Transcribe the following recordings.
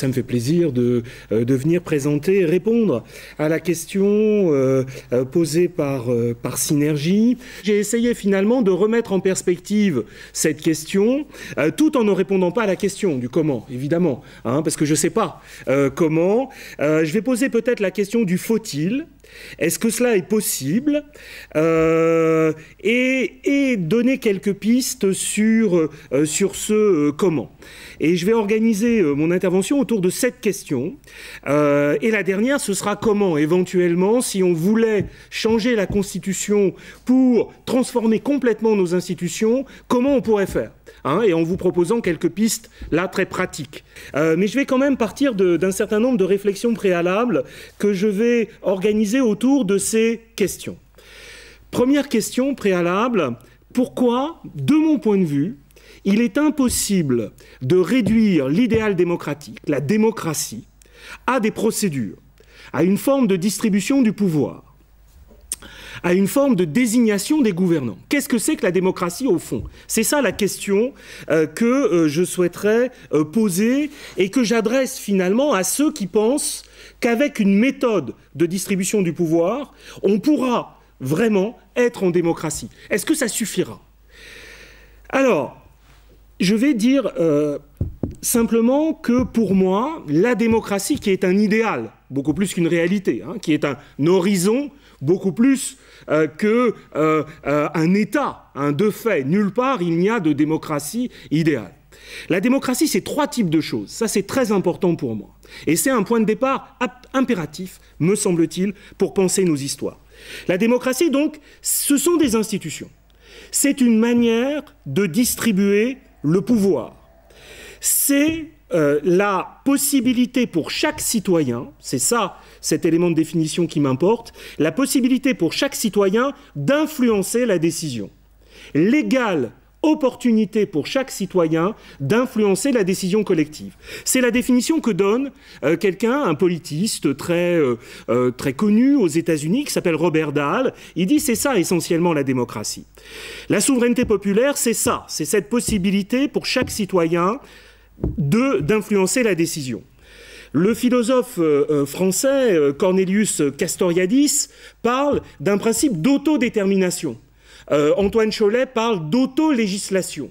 Ça me fait plaisir de venir présenter et répondre à la question posée par Synergie. J'ai essayé finalement de remettre en perspective cette question, tout en ne répondant pas à la question du comment, évidemment, hein, parce que je ne sais pas comment. Je vais poser peut-être la question du faut-il. Est-ce que cela est possible et donner quelques pistes sur ce comment. Et je vais organiser mon intervention autour de cette question. Et la dernière, ce sera comment, éventuellement, si on voulait changer la Constitution pour transformer complètement nos institutions, comment on pourrait faire, hein, et en vous proposant quelques pistes, là, très pratiques. Mais je vais quand même partir d'un certain nombre de réflexions préalables que je vais organiser autour de ces questions. Première question préalable, pourquoi, de mon point de vue, il est impossible de réduire l'idéal démocratique, la démocratie, à des procédures, à une forme de distribution du pouvoir, à une forme de désignation des gouvernants. Qu'est-ce que c'est que la démocratie au fond? C'est ça la question que je souhaiterais poser et que j'adresse finalement à ceux qui pensent qu'avec une méthode de distribution du pouvoir, on pourra vraiment être en démocratie. Est-ce que ça suffira? Alors, je vais dire simplement que pour moi, la démocratie, qui est un idéal, beaucoup plus qu'une réalité, hein, qui est un horizon, beaucoup plus qu'un État, de fait, nulle part il n'y a de démocratie idéale. La démocratie, c'est trois types de choses. Ça, c'est très important pour moi. Et c'est un point de départ impératif, me semble-t-il, pour penser nos histoires. La démocratie, donc, ce sont des institutions. C'est une manière de distribuer le pouvoir. C'est la possibilité pour chaque citoyen, c'est ça, cet élément de définition qui m'importe, la possibilité pour chaque citoyen d'influencer la décision. L'égale opportunité pour chaque citoyen d'influencer la décision collective. C'est la définition que donne quelqu'un, un politiste très connu aux États-Unis, qui s'appelle Robert Dahl. Il dit c'est ça essentiellement la démocratie. La souveraineté populaire, c'est ça, c'est cette possibilité pour chaque citoyen d'influencer la décision. Le philosophe français Cornelius Castoriadis parle d'un principe d'autodétermination. Antoine Cholet parle d'auto-législation.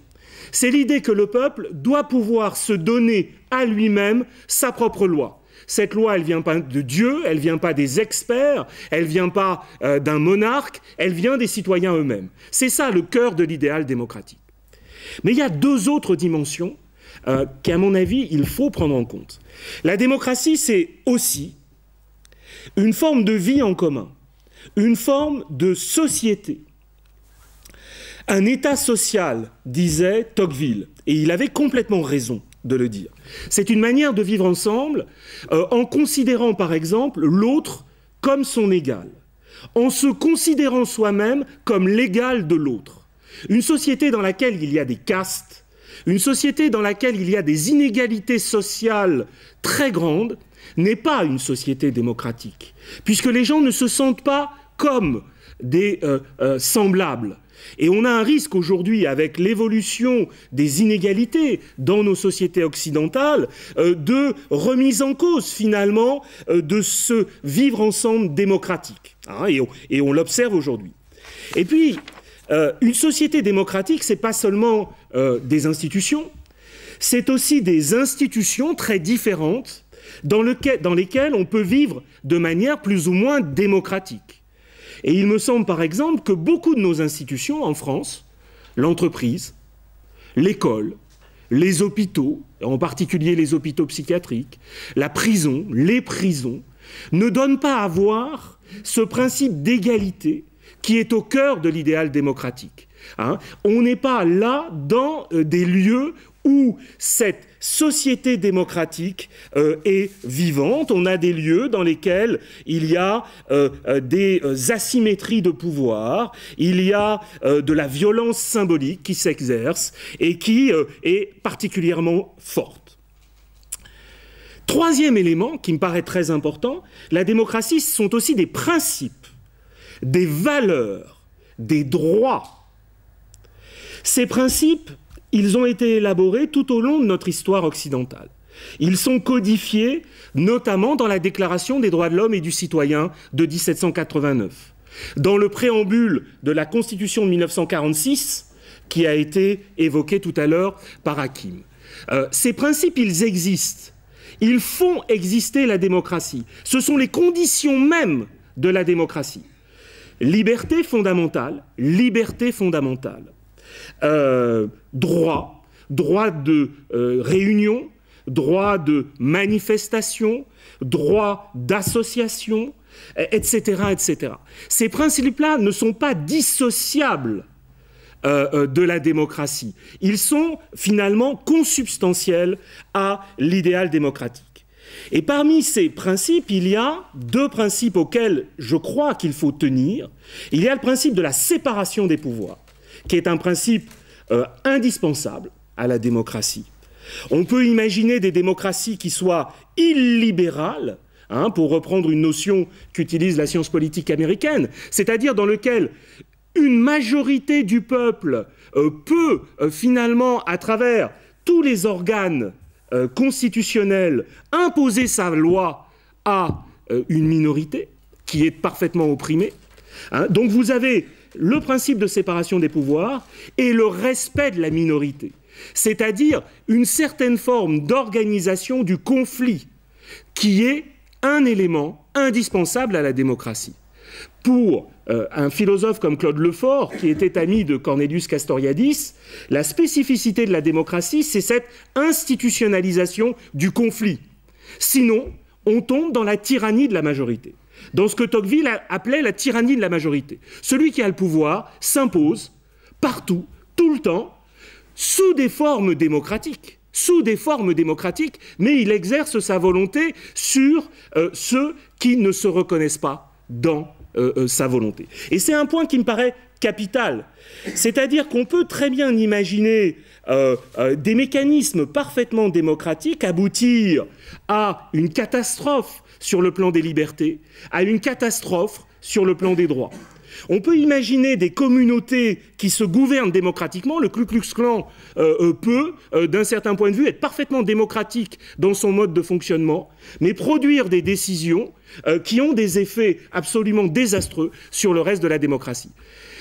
C'est l'idée que le peuple doit pouvoir se donner à lui-même sa propre loi. Cette loi, elle ne vient pas de Dieu, elle ne vient pas des experts, elle ne vient pas d'un monarque, elle vient des citoyens eux-mêmes. C'est ça le cœur de l'idéal démocratique. Mais il y a deux autres dimensions qu'à mon avis, il faut prendre en compte. La démocratie, c'est aussi une forme de vie en commun, une forme de société. Un État social, disait Tocqueville, et il avait complètement raison de le dire. C'est une manière de vivre ensemble en considérant par exemple l'autre comme son égal, en se considérant soi-même comme l'égal de l'autre. Une société dans laquelle il y a des castes, une société dans laquelle il y a des inégalités sociales très grandes, n'est pas une société démocratique, puisque les gens ne se sentent pas comme des semblables. Et on a un risque aujourd'hui, avec l'évolution des inégalités dans nos sociétés occidentales, de remise en cause, finalement, de ce vivre ensemble démocratique. Hein, et on l'observe aujourd'hui. Et puis, une société démocratique, c'est pas seulement des institutions, c'est aussi des institutions très différentes dans lesquelles on peut vivre de manière plus ou moins démocratique. Et il me semble, par exemple, que beaucoup de nos institutions en France, l'entreprise, l'école, les hôpitaux, en particulier les hôpitaux psychiatriques, la prison, les prisons, ne donnent pas à voir ce principe d'égalité qui est au cœur de l'idéal démocratique. Hein, on n'est pas là dans des lieux où cette société démocratique est vivante. On a des lieux dans lesquels il y a des asymétries de pouvoir, il y a de la violence symbolique qui s'exerce et qui est particulièrement forte. Troisième élément qui me paraît très important, la démocratie, ce sont aussi des principes, des valeurs, des droits. Ces principes, ils ont été élaborés tout au long de notre histoire occidentale. Ils sont codifiés notamment dans la Déclaration des droits de l'homme et du citoyen de 1789, dans le préambule de la Constitution de 1946 qui a été évoqué tout à l'heure par Hakim. Ces principes, ils existent. Ils font exister la démocratie. Ce sont les conditions mêmes de la démocratie. Liberté fondamentale, droit de réunion, droit de manifestation, droit d'association, etc., etc. Ces principes-là ne sont pas dissociables de la démocratie. Ils sont finalement consubstantiels à l'idéal démocratique. Et parmi ces principes, il y a deux principes auxquels je crois qu'il faut tenir. Il y a le principe de la séparation des pouvoirs, qui est un principe indispensable à la démocratie. On peut imaginer des démocraties qui soient illibérales, pour reprendre une notion qu'utilise la science politique américaine, c'est-à-dire dans lequel une majorité du peuple peut finalement, à travers tous les organes constitutionnels, imposer sa loi à une minorité qui est parfaitement opprimée. Donc vous avez le principe de séparation des pouvoirs et le respect de la minorité, c'est-à-dire une certaine forme d'organisation du conflit qui est un élément indispensable à la démocratie. Pour un philosophe comme Claude Lefort, qui était ami de Cornelius Castoriadis, la spécificité de la démocratie, c'est cette institutionnalisation du conflit. Sinon, on tombe dans la tyrannie de la majorité, dans ce que Tocqueville appelait la tyrannie de la majorité. Celui qui a le pouvoir s'impose partout, tout le temps, sous des formes démocratiques, mais il exerce sa volonté sur ceux qui ne se reconnaissent pas dans sa volonté. Et c'est un point qui me paraît capital. C'est-à-dire qu'on peut très bien imaginer des mécanismes parfaitement démocratiques aboutir à une catastrophe sur le plan des libertés, à une catastrophe sur le plan des droits. On peut imaginer des communautés qui se gouvernent démocratiquement. Le Ku Klux Klan peut, d'un certain point de vue, être parfaitement démocratique dans son mode de fonctionnement, mais produire des décisions qui ont des effets absolument désastreux sur le reste de la démocratie.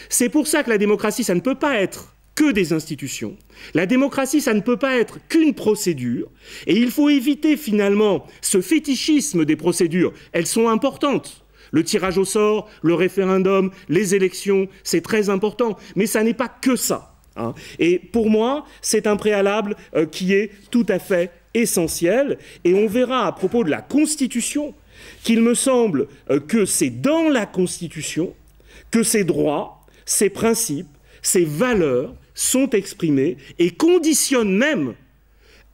C'est pour ça que la démocratie, ça ne peut pas être que des institutions. La démocratie, ça ne peut pas être qu'une procédure. Et il faut éviter finalement ce fétichisme des procédures. Elles sont importantes. Le tirage au sort, le référendum, les élections, c'est très important. Mais ça n'est pas que ça. Et pour moi, c'est un préalable qui est tout à fait essentiel. Et on verra à propos de la Constitution qu'il me semble que c'est dans la Constitution que ces droits, ces principes, ces valeurs sont exprimés et conditionnent même,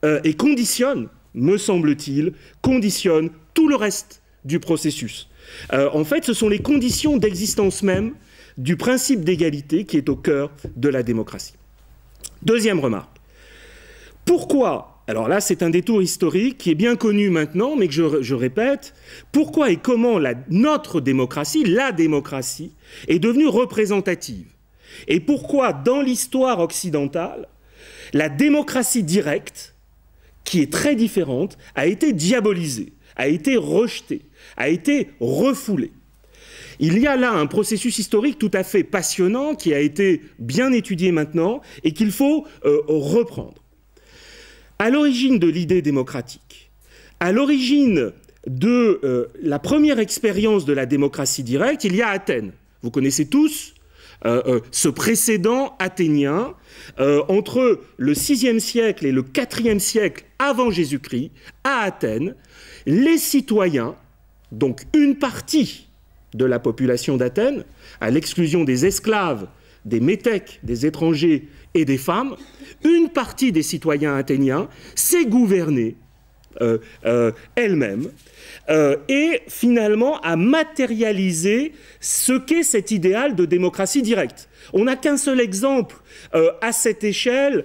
me semble-t-il, conditionnent tout le reste du processus. En fait, ce sont les conditions d'existence même du principe d'égalité qui est au cœur de la démocratie. Deuxième remarque. Pourquoi, alors là c'est un détour historique qui est bien connu maintenant, mais que je répète, pourquoi et comment notre démocratie, la démocratie, est devenue représentative? Et pourquoi, dans l'histoire occidentale, la démocratie directe, qui est très différente, a été diabolisée, a été rejetée, a été refoulée. Il y a là un processus historique tout à fait passionnant qui a été bien étudié maintenant et qu'il faut reprendre. À l'origine de l'idée démocratique, à l'origine de la première expérience de la démocratie directe, il y a Athènes. Vous connaissez tous ce précédent athénien entre le VIe siècle et le IVe siècle avant Jésus-Christ, à Athènes, les citoyens, donc une partie de la population d'Athènes, à l'exclusion des esclaves, des métèques, des étrangers et des femmes, une partie des citoyens athéniens s'est gouvernée elle-même, et finalement à matérialiser ce qu'est cet idéal de démocratie directe. On n'a qu'un seul exemple à cette échelle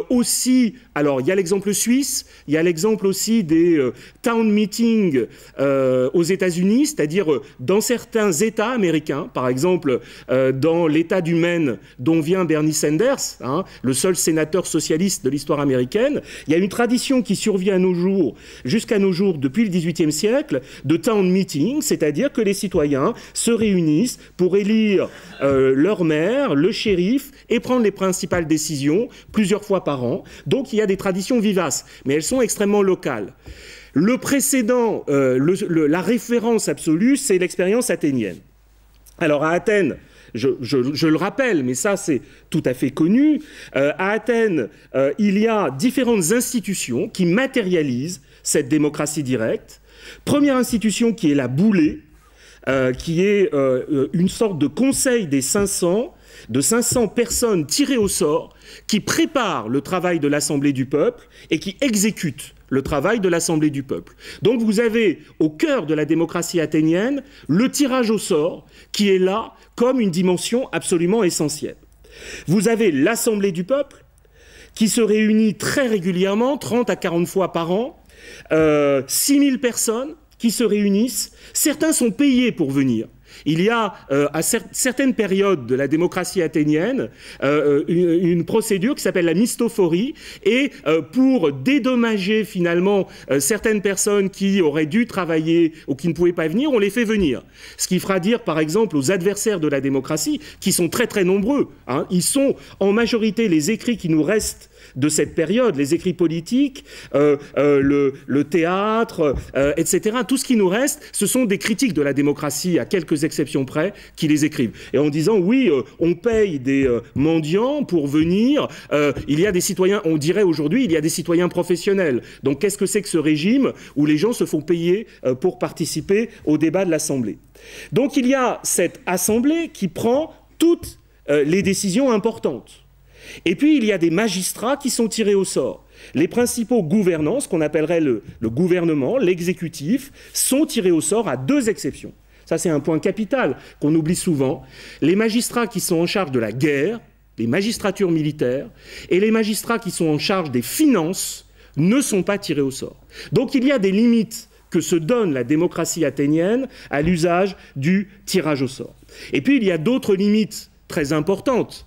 aussi. Alors, il y a l'exemple suisse, il y a l'exemple aussi des town meetings aux États-Unis, c'est-à-dire dans certains États américains, par exemple dans l'État du Maine dont vient Bernie Sanders, hein, le seul sénateur socialiste de l'histoire américaine. Il y a une tradition qui survient à nos jours, jusqu'à nos jours depuis le XVIIIe siècle, de town meetings, c'est-à-dire que les citoyens se réunissent pour élire leur maire, le shérif, et prendre les principales décisions plusieurs fois par an. Donc il y a des traditions vivaces, mais elles sont extrêmement locales. Le précédent, la référence absolue, c'est l'expérience athénienne. Alors à Athènes, je le rappelle, mais ça c'est tout à fait connu, à Athènes, il y a différentes institutions qui matérialisent cette démocratie directe. Première institution qui est la boulée, qui est une sorte de conseil des 500, de 500 personnes tirées au sort, qui préparent le travail de l'Assemblée du peuple et qui exécutent le travail de l'Assemblée du peuple. Donc vous avez au cœur de la démocratie athénienne le tirage au sort qui est là comme une dimension absolument essentielle. Vous avez l'Assemblée du peuple qui se réunit très régulièrement, 30 à 40 fois par an, 6000 personnes qui se réunissent. Certains sont payés pour venir. Il y a, à certaines périodes de la démocratie athénienne, une procédure qui s'appelle la mystophorie, et pour dédommager finalement certaines personnes qui auraient dû travailler ou qui ne pouvaient pas venir, on les fait venir. Ce qui fera dire, par exemple, aux adversaires de la démocratie, qui sont très très nombreux, hein, ils sont en majorité les écrits qui nous restent de cette période, les écrits politiques, le théâtre, etc. Tout ce qui nous reste, ce sont des critiques de la démocratie, à quelques exceptions près, qui les écrivent. Et en disant, oui, on paye des mendiants pour venir, il y a des citoyens, on dirait aujourd'hui, il y a des citoyens professionnels. Donc qu'est-ce que c'est que ce régime où les gens se font payer pour participer au débat de l'Assemblée? Donc il y a cette Assemblée qui prend toutes les décisions importantes. Et puis, il y a des magistrats qui sont tirés au sort. Les principaux gouvernants, ce qu'on appellerait le gouvernement, l'exécutif, sont tirés au sort à deux exceptions. Ça, c'est un point capital qu'on oublie souvent. Les magistrats qui sont en charge de la guerre, les magistratures militaires, et les magistrats qui sont en charge des finances ne sont pas tirés au sort. Donc, il y a des limites que se donne la démocratie athénienne à l'usage du tirage au sort. Et puis, il y a d'autres limites très importantes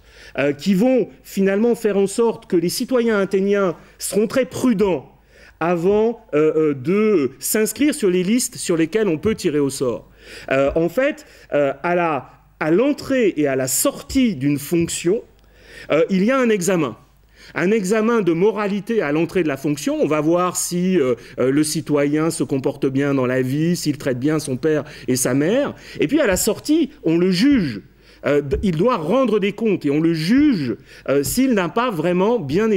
qui vont finalement faire en sorte que les citoyens athéniens seront très prudents avant de s'inscrire sur les listes sur lesquelles on peut tirer au sort. En fait, à l'entrée et à la sortie d'une fonction, il y a un examen. Un examen de moralité à l'entrée de la fonction. On va voir si le citoyen se comporte bien dans la vie, s'il traite bien son père et sa mère. Et puis à la sortie, on le juge. Il doit rendre des comptes et on le juge s'il n'a pas vraiment bien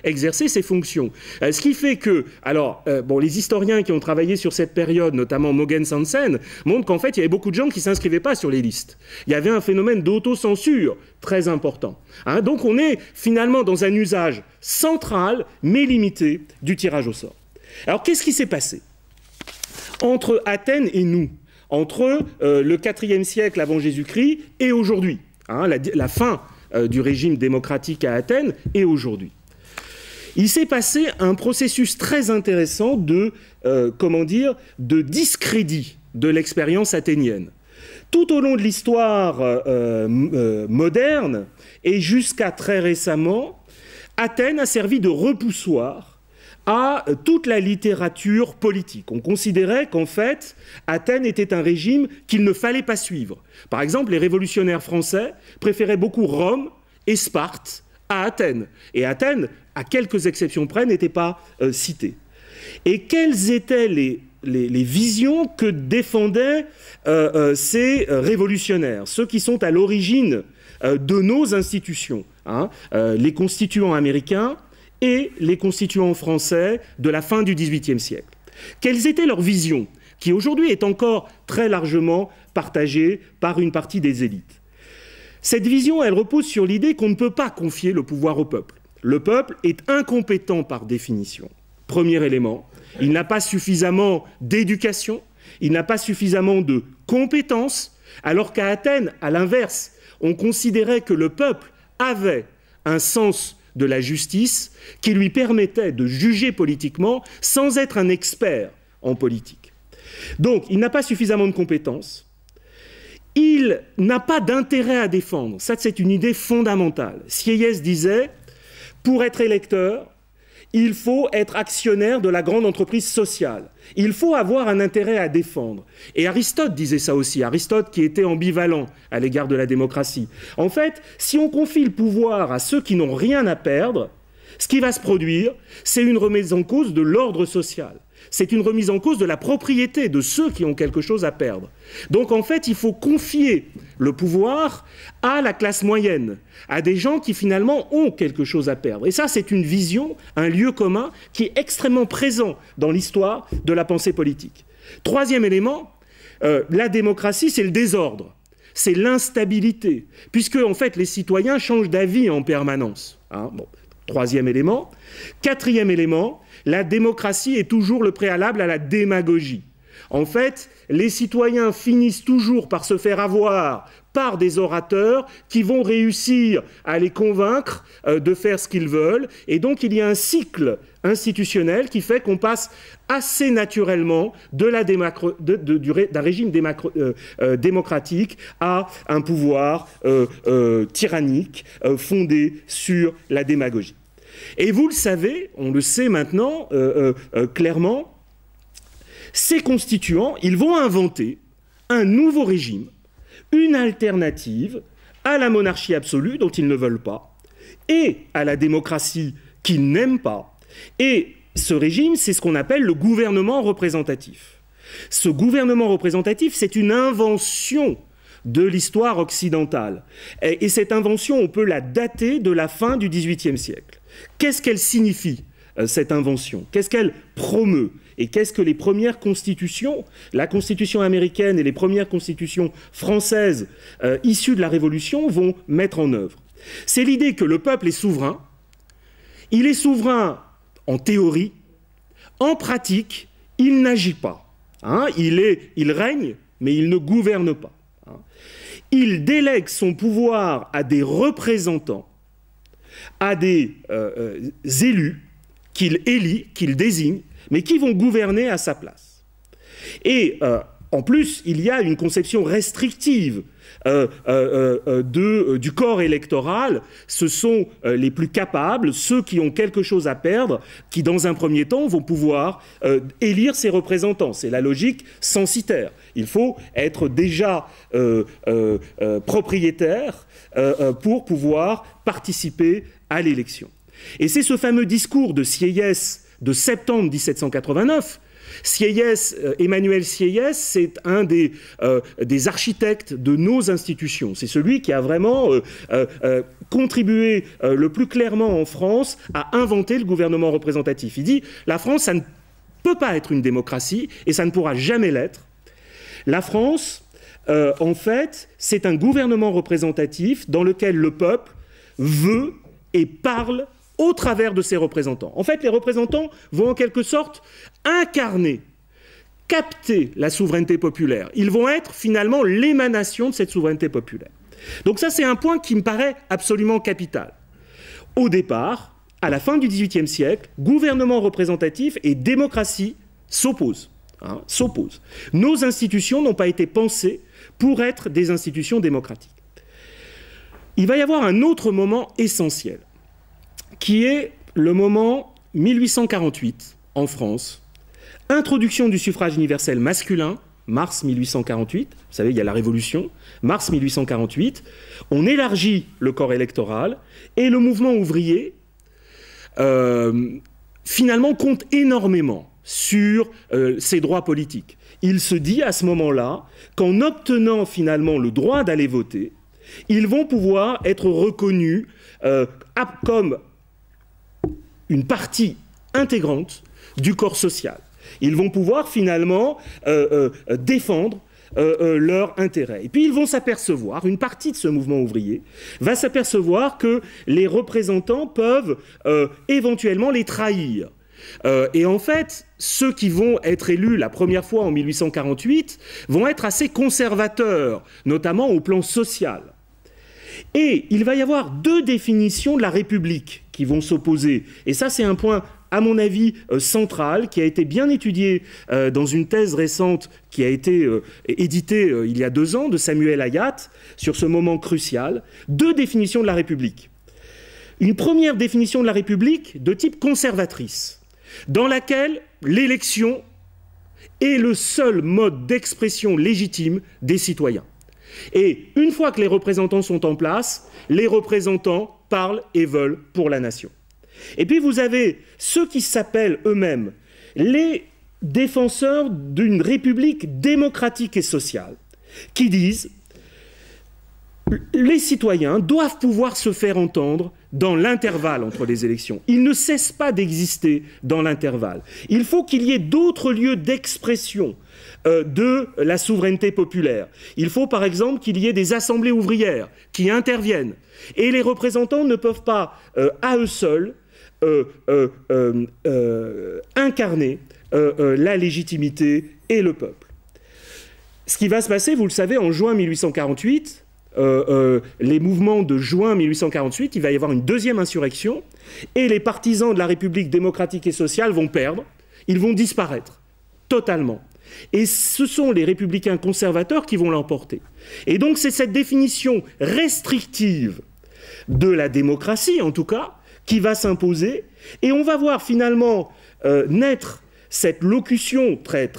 exercé ses fonctions. Ce qui fait que, alors, les historiens qui ont travaillé sur cette période, notamment Mogens Hansen, montrent qu'en fait, il y avait beaucoup de gens qui ne s'inscrivaient pas sur les listes. Il y avait un phénomène d'autocensure très important. Hein, donc on est finalement dans un usage central, mais limité, du tirage au sort. Alors, qu'est-ce qui s'est passé entre Athènes et nous ? Entre le IVe siècle avant Jésus-Christ et aujourd'hui, hein, la fin du régime démocratique à Athènes et aujourd'hui. Il s'est passé un processus très intéressant de discrédit de l'expérience athénienne. Tout au long de l'histoire moderne et jusqu'à très récemment, Athènes a servi de repoussoir à toute la littérature politique. On considérait qu'en fait, Athènes était un régime qu'il ne fallait pas suivre. Par exemple, les révolutionnaires français préféraient beaucoup Rome et Sparte à Athènes. Et Athènes, à quelques exceptions près, n'était pas citée. Et quelles étaient les visions que défendaient ces révolutionnaires, ceux qui sont à l'origine de nos institutions, hein, les constituants américains, et les constituants français de la fin du XVIIIe siècle. Quelles étaient leurs visions, qui aujourd'hui est encore très largement partagée par une partie des élites? Cette vision, elle repose sur l'idée qu'on ne peut pas confier le pouvoir au peuple. Le peuple est incompétent par définition. premier élément. Il n'a pas suffisamment d'éducation, il n'a pas suffisamment de compétences, alors qu'à Athènes, à l'inverse, on considérait que le peuple avait un sens de la justice qui lui permettait de juger politiquement sans être un expert en politique. Donc, il n'a pas suffisamment de compétences. Il n'a pas d'intérêt à défendre. Ça, c'est une idée fondamentale. Sieyès disait, pour être électeur, il faut être actionnaire de la grande entreprise sociale. Il faut avoir un intérêt à défendre. Et Aristote disait ça aussi, Aristote qui était ambivalent à l'égard de la démocratie. En fait, si on confie le pouvoir à ceux qui n'ont rien à perdre, ce qui va se produire, c'est une remise en cause de l'ordre social. C'est une remise en cause de la propriété de ceux qui ont quelque chose à perdre. Donc en fait, il faut confier le pouvoir à la classe moyenne, à des gens qui finalement ont quelque chose à perdre. Et ça, c'est une vision, un lieu commun qui est extrêmement présent dans l'histoire de la pensée politique. Troisième élément, la démocratie, c'est le désordre, c'est l'instabilité, puisque en fait, les citoyens changent d'avis en permanence. Hein, bon. Troisième élément. Quatrième élément, la démocratie est toujours le préalable à la démagogie. En fait, les citoyens finissent toujours par se faire avoir par des orateurs qui vont réussir à les convaincre de faire ce qu'ils veulent. Et donc, il y a un cycle institutionnel qui fait qu'on passe assez naturellement d'un régime démocratique à un pouvoir tyrannique fondé sur la démagogie. Et vous le savez, on le sait maintenant clairement, ces constituants, ils vont inventer un nouveau régime, une alternative à la monarchie absolue dont ils ne veulent pas et à la démocratie qu'ils n'aiment pas. Et ce régime, c'est ce qu'on appelle le gouvernement représentatif. Ce gouvernement représentatif, c'est une invention de l'histoire occidentale. Et cette invention, on peut la dater de la fin du XVIIIe siècle. Qu'est-ce qu'elle signifie, cette invention? Qu'est-ce qu'elle promeut? Et qu'est-ce que les premières constitutions, la Constitution américaine et les premières constitutions françaises issues de la Révolution vont mettre en œuvre? C'est l'idée que le peuple est souverain. Il est souverain en théorie. En pratique, il n'agit pas. Hein, il règne, mais il ne gouverne pas. Hein. Il délègue son pouvoir à des représentants, à des élus qu'il élit, qu'il désigne, mais qui vont gouverner à sa place. Et en plus, il y a une conception restrictive du corps électoral. Ce sont les plus capables, ceux qui ont quelque chose à perdre, qui dans un premier temps vont pouvoir élire ses représentants. C'est la logique censitaire. Il faut être déjà propriétaire pour pouvoir participer à l'élection. Et c'est ce fameux discours de Sieyès de septembre 1789. Emmanuel Sieyès, c'est un des architectes de nos institutions. C'est celui qui a vraiment contribué le plus clairement en France à inventer le gouvernement représentatif. Il dit « La France, ça ne peut pas être une démocratie et ça ne pourra jamais l'être. La France, en fait, c'est un gouvernement représentatif dans lequel le peuple veut et parle au travers de ses représentants. En fait, les représentants vont en quelque sorte incarner, capter la souveraineté populaire. Ils vont être finalement l'émanation de cette souveraineté populaire. Donc ça, c'est un point qui me paraît absolument capital. Au départ, à la fin du XVIIIe siècle, gouvernement représentatif et démocratie s'opposent. Hein, s'opposent. Nos institutions n'ont pas été pensées pour être des institutions démocratiques. Il va y avoir un autre moment essentiel, qui est le moment 1848 en France. Introduction du suffrage universel masculin, mars 1848. Vous savez, il y a la Révolution, mars 1848. On élargit le corps électoral et le mouvement ouvrier, finalement, compte énormément sur ses droits politiques. Il se dit à ce moment-là qu'en obtenant finalement le droit d'aller voter, ils vont pouvoir être reconnus comme une partie intégrante du corps social. Ils vont pouvoir finalement défendre leurs intérêts. Et puis ils vont s'apercevoir, une partie de ce mouvement ouvrier va s'apercevoir que les représentants peuvent éventuellement les trahir. Et en fait, ceux qui vont être élus la première fois en 1848 vont être assez conservateurs, notamment au plan social. Et il va y avoir deux définitions de la République qui vont s'opposer. Et ça, c'est un point, à mon avis, central, qui a été bien étudié dans une thèse récente qui a été éditée il y a 2 ans de Samuel Hayat sur ce moment crucial. Deux définitions de la République. Une première définition de la République de type conservatrice, dans laquelle l'élection est le seul mode d'expression légitime des citoyens. Et une fois que les représentants sont en place, les représentants parlent et veulent pour la nation. Et puis vous avez ceux qui s'appellent eux-mêmes les défenseurs d'une république démocratique et sociale, qui disent les citoyens doivent pouvoir se faire entendre dans l'intervalle entre les élections. Ils ne cessent pas d'exister dans l'intervalle. Il faut qu'il y ait d'autres lieux d'expression de la souveraineté populaire. Il faut par exemple qu'il y ait des assemblées ouvrières qui interviennent. Et les représentants ne peuvent pas, à eux seuls, incarner la légitimité et le peuple. Ce qui va se passer, vous le savez, en juin 1848, les mouvements de juin 1848, il va y avoir une deuxième insurrection, et les partisans de la République démocratique et sociale vont perdre, ils vont disparaître, totalement. Et ce sont les républicains conservateurs qui vont l'emporter. Et donc c'est cette définition restrictive de la démocratie, en tout cas, qui va s'imposer, et on va voir finalement naître cette locution très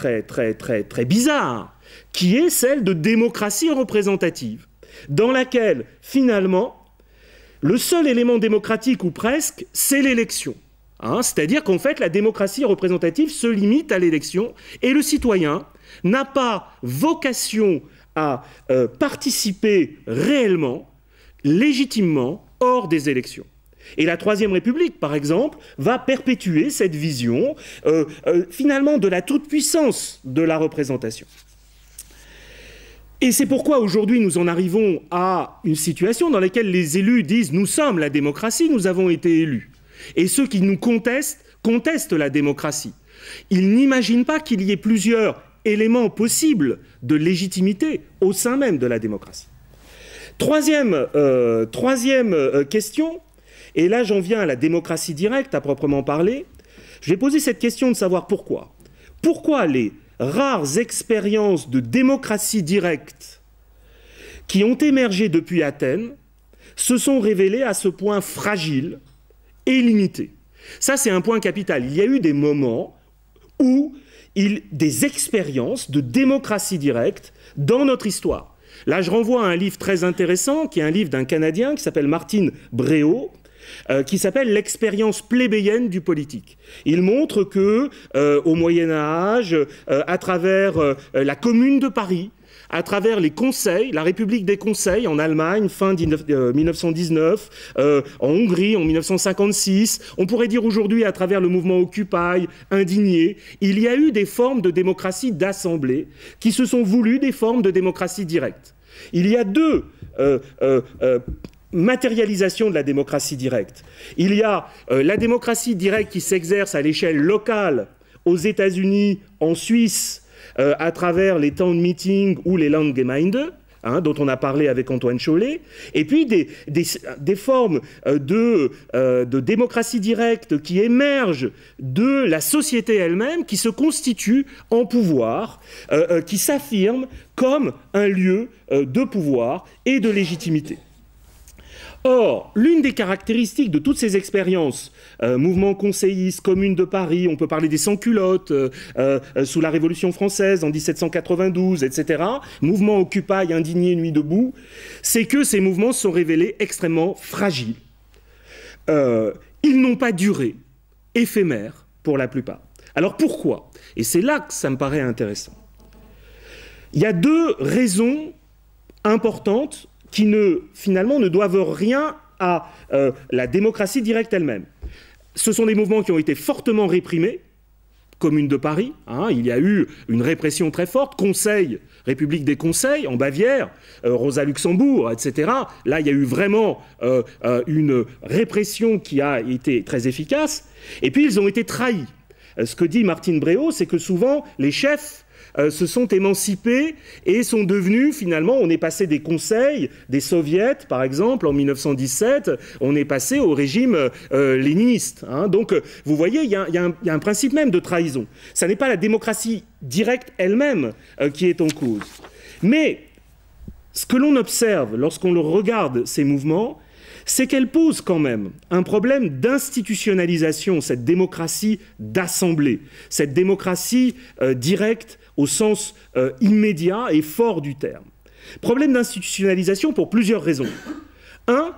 bizarre, qui est celle de démocratie représentative, dans laquelle, finalement, le seul élément démocratique, ou presque, c'est l'élection. C'est-à-dire qu'en fait, la démocratie représentative se limite à l'élection, et le citoyen n'a pas vocation à participer réellement, légitimement, hors des élections. Et la Troisième République, par exemple, va perpétuer cette vision, finalement, de la toute-puissance de la représentation. Et c'est pourquoi aujourd'hui nous en arrivons à une situation dans laquelle les élus disent « nous sommes la démocratie, nous avons été élus ». Et ceux qui nous contestent la démocratie. Ils n'imaginent pas qu'il y ait plusieurs éléments possibles de légitimité au sein même de la démocratie. Troisième question, et là j'en viens à la démocratie directe à proprement parler, je vais poser cette question de savoir pourquoi. Pourquoi les rares expériences de démocratie directe qui ont émergé depuis Athènes se sont révélées à ce point fragiles et limitées. Ça, c'est un point capital. Il y a eu des moments où des expériences de démocratie directe dans notre histoire. Là, je renvoie à un livre très intéressant, qui est un livre d'un Canadien qui s'appelle Martin Bréau, qui s'appelle « L'expérience plébéienne du politique ». Il montre que, au Moyen-Âge, à travers la Commune de Paris, à travers les conseils, la République des conseils en Allemagne, fin 1919, en Hongrie en 1956, on pourrait dire aujourd'hui à travers le mouvement Occupy, Indigné, il y a eu des formes de démocratie d'assemblée qui se sont voulues des formes de démocratie directe. Il y a deux matérialisation de la démocratie directe. Il y a la démocratie directe qui s'exerce à l'échelle locale aux États-Unis, en Suisse, à travers les town meetings ou les Landgemeinde, dont on a parlé avec Antoine Chollet, et puis des formes de démocratie directe qui émergent de la société elle-même, qui se constituent en pouvoir, qui s'affirment comme un lieu de pouvoir et de légitimité. Or, l'une des caractéristiques de toutes ces expériences, mouvement conseilliste, Commune de Paris, on peut parler des sans-culottes, sous la Révolution française en 1792, etc., mouvement Occupy, Indigné, Nuit debout, c'est que ces mouvements se sont révélés extrêmement fragiles. Ils n'ont pas duré, éphémères pour la plupart. Alors pourquoi? Et c'est là que ça me paraît intéressant. Il y a deux raisons importantes qui finalement ne doivent rien à la démocratie directe elle-même. Ce sont des mouvements qui ont été fortement réprimés, Commune de Paris, hein, il y a eu une répression très forte, Conseil, République des Conseils, en Bavière, Rosa Luxembourg, etc. Là, il y a eu vraiment une répression qui a été très efficace. Et puis, ils ont été trahis. Ce que dit Martine Bréau, c'est que souvent, les chefs se sont émancipés et sont devenus, finalement, on est passé des conseils, des soviets, par exemple, en 1917, on est passé au régime léniniste. Hein. Donc, vous voyez, il y a un principe même de trahison. Ça n'est pas la démocratie directe elle-même qui est en cause. Mais ce que l'on observe lorsqu'on regarde ces mouvements, c'est qu'elle pose quand même un problème d'institutionnalisation, cette démocratie d'assemblée, cette démocratie directe au sens immédiat et fort du terme. Problème d'institutionnalisation pour plusieurs raisons. Un,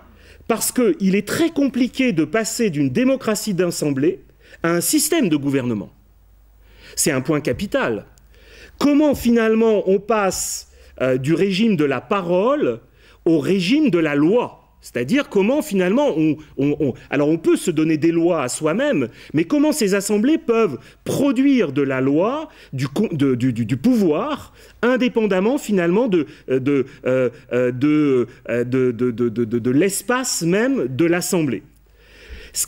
parce qu'il est très compliqué de passer d'une démocratie d'assemblée à un système de gouvernement. C'est un point capital. Comment finalement on passe du régime de la parole au régime de la loi ? C'est-à-dire comment finalement alors on peut se donner des lois à soi-même, mais comment ces assemblées peuvent produire de la loi, du pouvoir, indépendamment finalement de l'espace même de l'assemblée.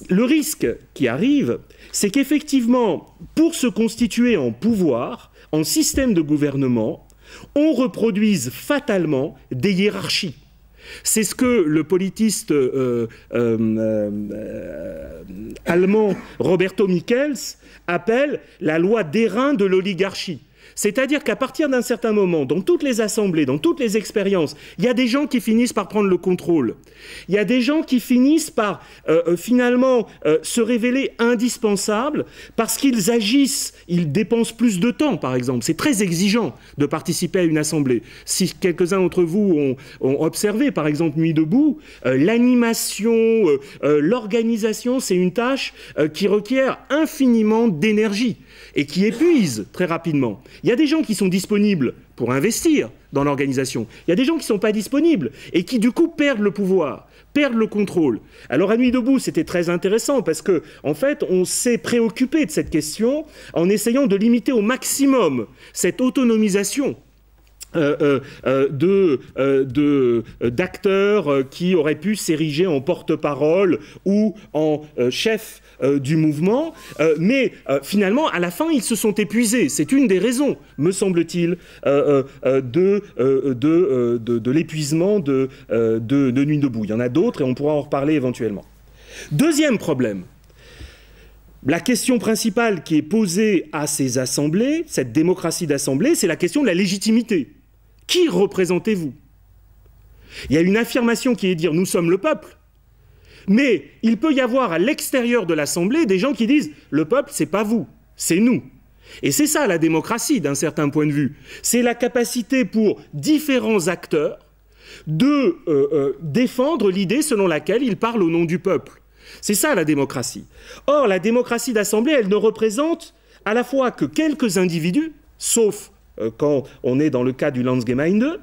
Le risque qui arrive, c'est qu'effectivement, pour se constituer en pouvoir, en système de gouvernement, on reproduise fatalement des hiérarchies. C'est ce que le politiste allemand Roberto Michels appelle la loi d'airain de l'oligarchie. C'est-à-dire qu'à partir d'un certain moment, dans toutes les assemblées, dans toutes les expériences, il y a des gens qui finissent par prendre le contrôle. Il y a des gens qui finissent par finalement se révéler indispensables parce qu'ils agissent, ils dépensent plus de temps, par exemple. C'est très exigeant de participer à une assemblée. Si quelques-uns d'entre vous ont observé, par exemple, Nuit debout, l'animation, l'organisation, c'est une tâche qui requiert infiniment d'énergie et qui épuise très rapidement. Il y a des gens qui sont disponibles pour investir dans l'organisation. Il y a des gens qui ne sont pas disponibles et qui, du coup, perdent le pouvoir, perdent le contrôle. Alors, à Nuit debout, c'était très intéressant parce que, en fait, on s'est préoccupé de cette question en essayant de limiter au maximum cette autonomisation d'acteurs qui auraient pu s'ériger en porte-parole ou en chef du mouvement, mais finalement, à la fin, ils se sont épuisés. C'est une des raisons, me semble-t-il, de l'épuisement de Nuit debout. Il y en a d'autres et on pourra en reparler éventuellement. Deuxième problème. La question principale qui est posée à ces assemblées, cette démocratie d'assemblée, c'est la question de la légitimité. Qui représentez-vous ? Il y a une affirmation qui est de dire « nous sommes le peuple ». Mais il peut y avoir à l'extérieur de l'Assemblée des gens qui disent « le peuple, c'est pas vous, c'est nous ». Et c'est ça la démocratie d'un certain point de vue. C'est la capacité pour différents acteurs de défendre l'idée selon laquelle ils parlent au nom du peuple. C'est ça la démocratie. Or, la démocratie d'Assemblée, elle ne représente à la fois que quelques individus, sauf quand on est dans le cas du Landsgemeinde,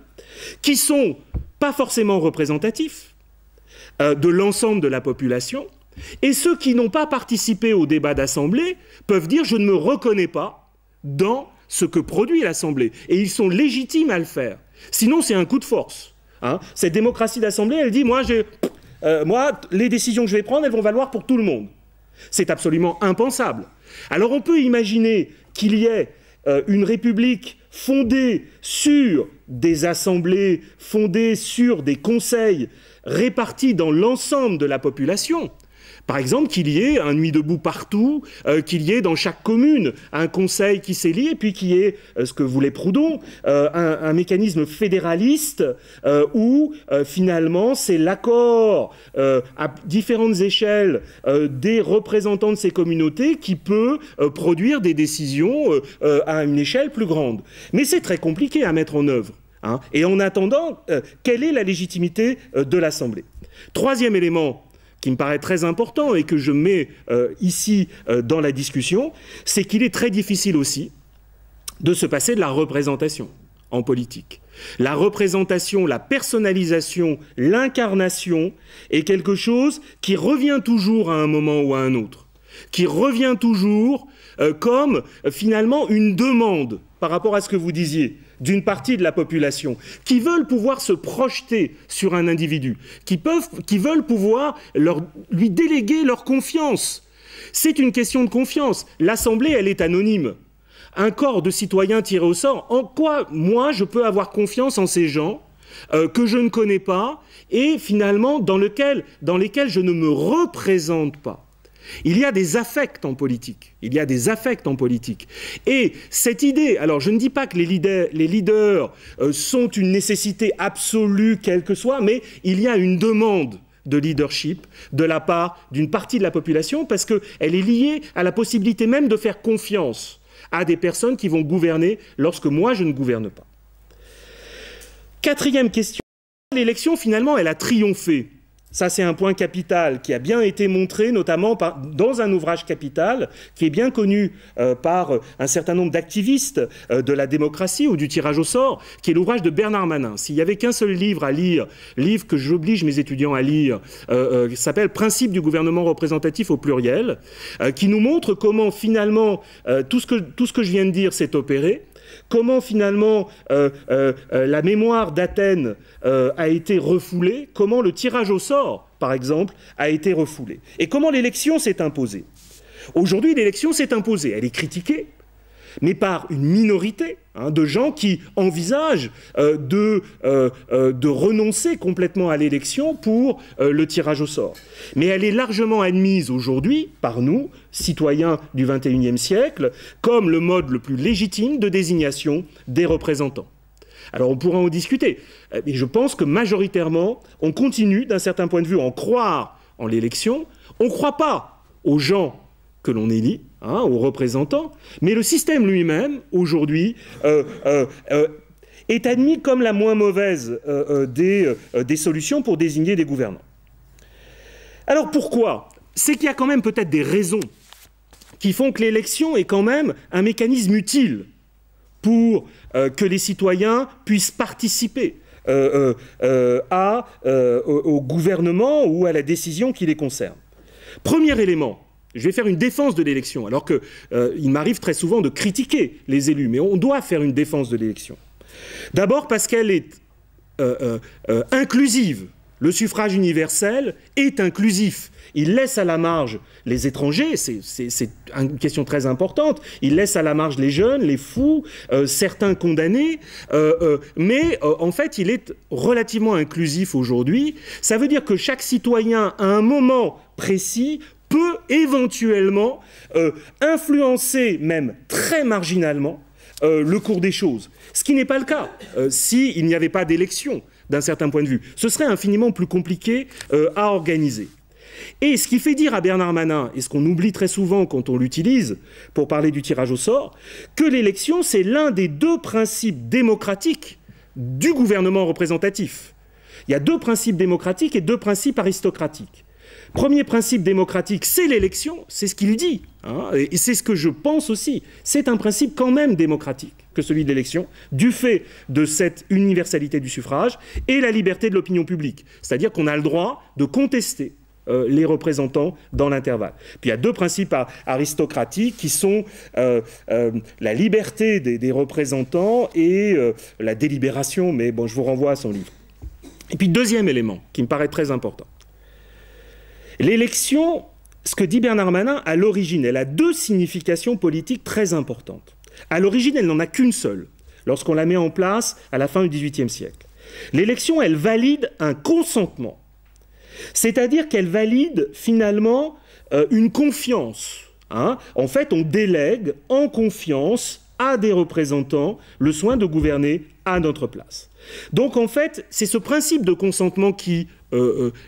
qui sont pas forcément représentatifs de l'ensemble de la population, et ceux qui n'ont pas participé au débat d'Assemblée peuvent dire « je ne me reconnais pas dans ce que produit l'Assemblée ». Et ils sont légitimes à le faire. Sinon, c'est un coup de force. Hein. Cette démocratie d'Assemblée, elle dit « moi, les décisions que je vais prendre, elles vont valoir pour tout le monde ». C'est absolument impensable. Alors on peut imaginer qu'il y ait une république fondée sur des assemblées, fondée sur des conseils répartis dans l'ensemble de la population. Par exemple, qu'il y ait un Nuit debout partout, qu'il y ait dans chaque commune un conseil qui s'élit, et puis qu'il y ait, ce que voulait Proudhon, un mécanisme fédéraliste où finalement c'est l'accord à différentes échelles des représentants de ces communautés qui peut produire des décisions à une échelle plus grande. Mais c'est très compliqué à mettre en œuvre. Hein. Et en attendant, quelle est la légitimité de l'Assemblée ? Troisième élément qui me paraît très important et que je mets ici dans la discussion, c'est qu'il est très difficile aussi de se passer de la représentation en politique. La représentation, la personnalisation, l'incarnation est quelque chose qui revient toujours à un moment ou à un autre, qui revient toujours comme finalement une demande par rapport à ce que vous disiez, d'une partie de la population, qui veulent pouvoir se projeter sur un individu, qui veulent pouvoir lui déléguer leur confiance. C'est une question de confiance. L'Assemblée, elle est anonyme. Un corps de citoyens tirés au sort, en quoi, moi, je peux avoir confiance en ces gens que je ne connais pas et finalement dans lesquels je ne me représente pas. Il y a des affects en politique. Il y a des affects en politique. Et cette idée, alors je ne dis pas que les leaders sont une nécessité absolue, quelle que soit, mais il y a une demande de leadership de la part d'une partie de la population parce qu'elle est liée à la possibilité même de faire confiance à des personnes qui vont gouverner lorsque moi je ne gouverne pas. Quatrième question, l'élection finalement elle a triomphé. Ça, c'est un point capital qui a bien été montré, notamment dans un ouvrage capital qui est bien connu par un certain nombre d'activistes de la démocratie ou du tirage au sort, qui est l'ouvrage de Bernard Manin. S'il n'y avait qu'un seul livre à lire, livre que j'oblige mes étudiants à lire, qui s'appelle « Principe du gouvernement représentatif au pluriel », qui nous montre comment finalement tout ce que je viens de dire s'est opéré, comment finalement la mémoire d'Athènes a été refoulée, comment le tirage au sort, par exemple, a été refoulé, et comment l'élection s'est imposée. Aujourd'hui, l'élection s'est imposée, elle est critiquée, mais par une minorité de gens qui envisagent de renoncer complètement à l'élection pour le tirage au sort. Mais elle est largement admise aujourd'hui par nous, citoyens du XXIe siècle, comme le mode le plus légitime de désignation des représentants. Alors on pourra en discuter, mais je pense que majoritairement, on continue d'un certain point de vue à en croire en l'élection, on ne croit pas aux gens que l'on élit, aux représentants, mais le système lui-même, aujourd'hui, est admis comme la moins mauvaise des solutions pour désigner des gouvernants. Alors pourquoi? C'est qu'il y a quand même peut-être des raisons qui font que l'élection est quand même un mécanisme utile pour que les citoyens puissent participer au gouvernement ou à la décision qui les concerne. Premier élément, je vais faire une défense de l'élection, alors qu'il m'arrive très souvent de critiquer les élus, mais on doit faire une défense de l'élection. D'abord parce qu'elle est inclusive. Le suffrage universel est inclusif. Il laisse à la marge les étrangers, c'est une question très importante, il laisse à la marge les jeunes, les fous, certains condamnés, mais en fait il est relativement inclusif aujourd'hui. Ça veut dire que chaque citoyen, à un moment précis, peut éventuellement influencer, même très marginalement, le cours des choses. Ce qui n'est pas le cas s'il n'y avait pas d'élection, d'un certain point de vue. Ce serait infiniment plus compliqué à organiser. Et ce qui fait dire à Bernard Manin, et ce qu'on oublie très souvent quand on l'utilise pour parler du tirage au sort, que l'élection, c'est l'un des deux principes démocratiques du gouvernement représentatif. Il y a deux principes démocratiques et deux principes aristocratiques. Premier principe démocratique, c'est l'élection, c'est ce qu'il dit, et c'est ce que je pense aussi. C'est un principe quand même démocratique que celui de l'élection, du fait de cette universalité du suffrage et la liberté de l'opinion publique. C'est-à-dire qu'on a le droit de contester les représentants dans l'intervalle. Puis il y a deux principes aristocratiques qui sont la liberté des représentants et la délibération, mais bon, je vous renvoie à son livre. Et puis deuxième élément qui me paraît très important. L'élection, ce que dit Bernard Manin, à l'origine, elle a deux significations politiques très importantes. À l'origine, elle n'en a qu'une seule, lorsqu'on la met en place à la fin du XVIIIe siècle. L'élection, elle valide un consentement. C'est-à-dire qu'elle valide finalement une confiance. En fait, on délègue en confiance à des représentants le soin de gouverner à notre place. Donc en fait, c'est ce principe de consentement qui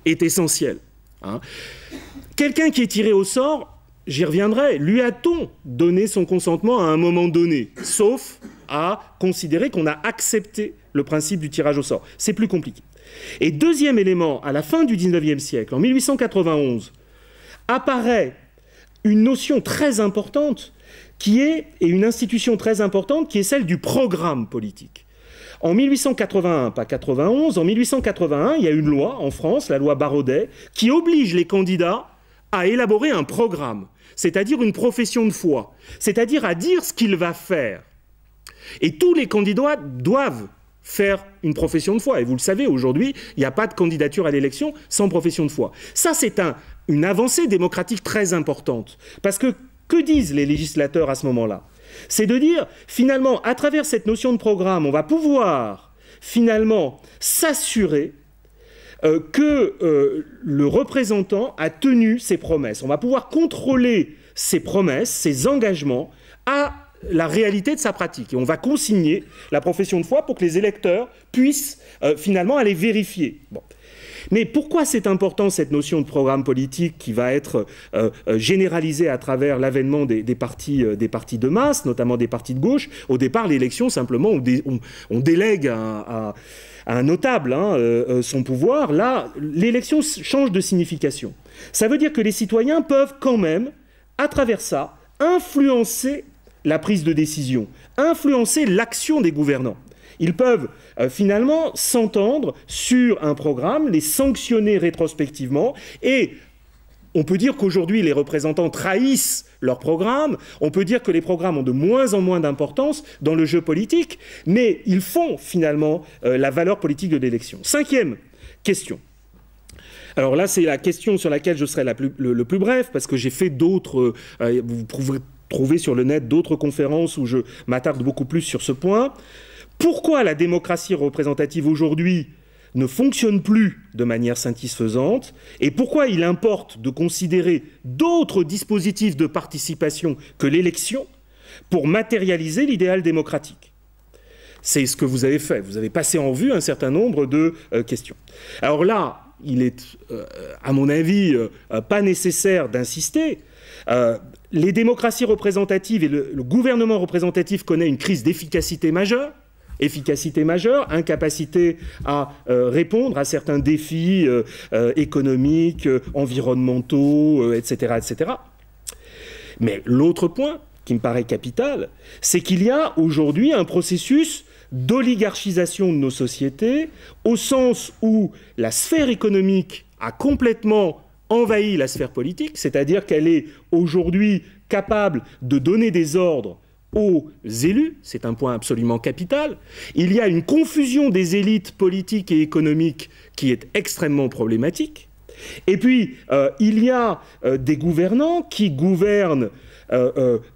est essentiel. Quelqu'un qui est tiré au sort, j'y reviendrai, lui a-t-on donné son consentement à un moment donné, sauf à considérer qu'on a accepté le principe du tirage au sort. C'est plus compliqué. Et deuxième élément, à la fin du XIXe siècle, en 1891, apparaît une notion très importante et une institution très importante qui est celle du programme politique. En 1881, pas 91, en 1881, il y a une loi en France, la loi Baraudet, qui oblige les candidats à élaborer un programme, c'est-à-dire une profession de foi, c'est-à-dire à dire ce qu'il va faire. Et tous les candidats doivent faire une profession de foi. Et vous le savez, aujourd'hui, il n'y a pas de candidature à l'élection sans profession de foi. Ça, c'est une avancée démocratique très importante. Parce que disent les législateurs à ce moment-là? C'est de dire, finalement, à travers cette notion de programme, on va pouvoir, finalement, s'assurer que le représentant a tenu ses promesses. On va pouvoir contrôler ses promesses, ses engagements à la réalité de sa pratique. Et on va consigner la profession de foi pour que les électeurs puissent finalement aller vérifier. Bon. Mais pourquoi c'est important cette notion de programme politique qui va être généralisée à travers l'avènement des partis de masse, notamment des partis de gauche? Au départ, l'élection, simplement, on délègue à un notable son pouvoir. Là, l'élection change de signification. Ça veut dire que les citoyens peuvent quand même, à travers ça, influencer la prise de décision, influencer l'action des gouvernants. Ils peuvent finalement s'entendre sur un programme, les sanctionner rétrospectivement, et on peut dire qu'aujourd'hui les représentants trahissent leur programme, on peut dire que les programmes ont de moins en moins d'importance dans le jeu politique, mais ils font finalement la valeur politique de l'élection. Cinquième question. Alors là, c'est la question sur laquelle je serai le plus bref, parce que j'ai fait d'autres... vous pouvez trouver sur le net d'autres conférences où je m'attarde beaucoup plus sur ce point. Pourquoi la démocratie représentative aujourd'hui ne fonctionne plus de manière satisfaisante et pourquoi il importe de considérer d'autres dispositifs de participation que l'élection pour matérialiser l'idéal démocratique? C'est ce que vous avez fait. Vous avez passé en vue un certain nombre de questions. Alors là, il est, à mon avis, pas nécessaire d'insister. Les démocraties représentatives et le gouvernement représentatif connaît une crise d'efficacité majeure. Incapacité à répondre à certains défis économiques, environnementaux, etc., etc. Mais l'autre point qui me paraît capital, c'est qu'il y a aujourd'hui un processus d'oligarchisation de nos sociétés, au sens où la sphère économique a complètement envahi la sphère politique, c'est-à-dire qu'elle est aujourd'hui capable de donner des ordres aux élus, c'est un point absolument capital. Il y a une confusion des élites politiques et économiques qui est extrêmement problématique. Et puis, il y a des gouvernants qui gouvernent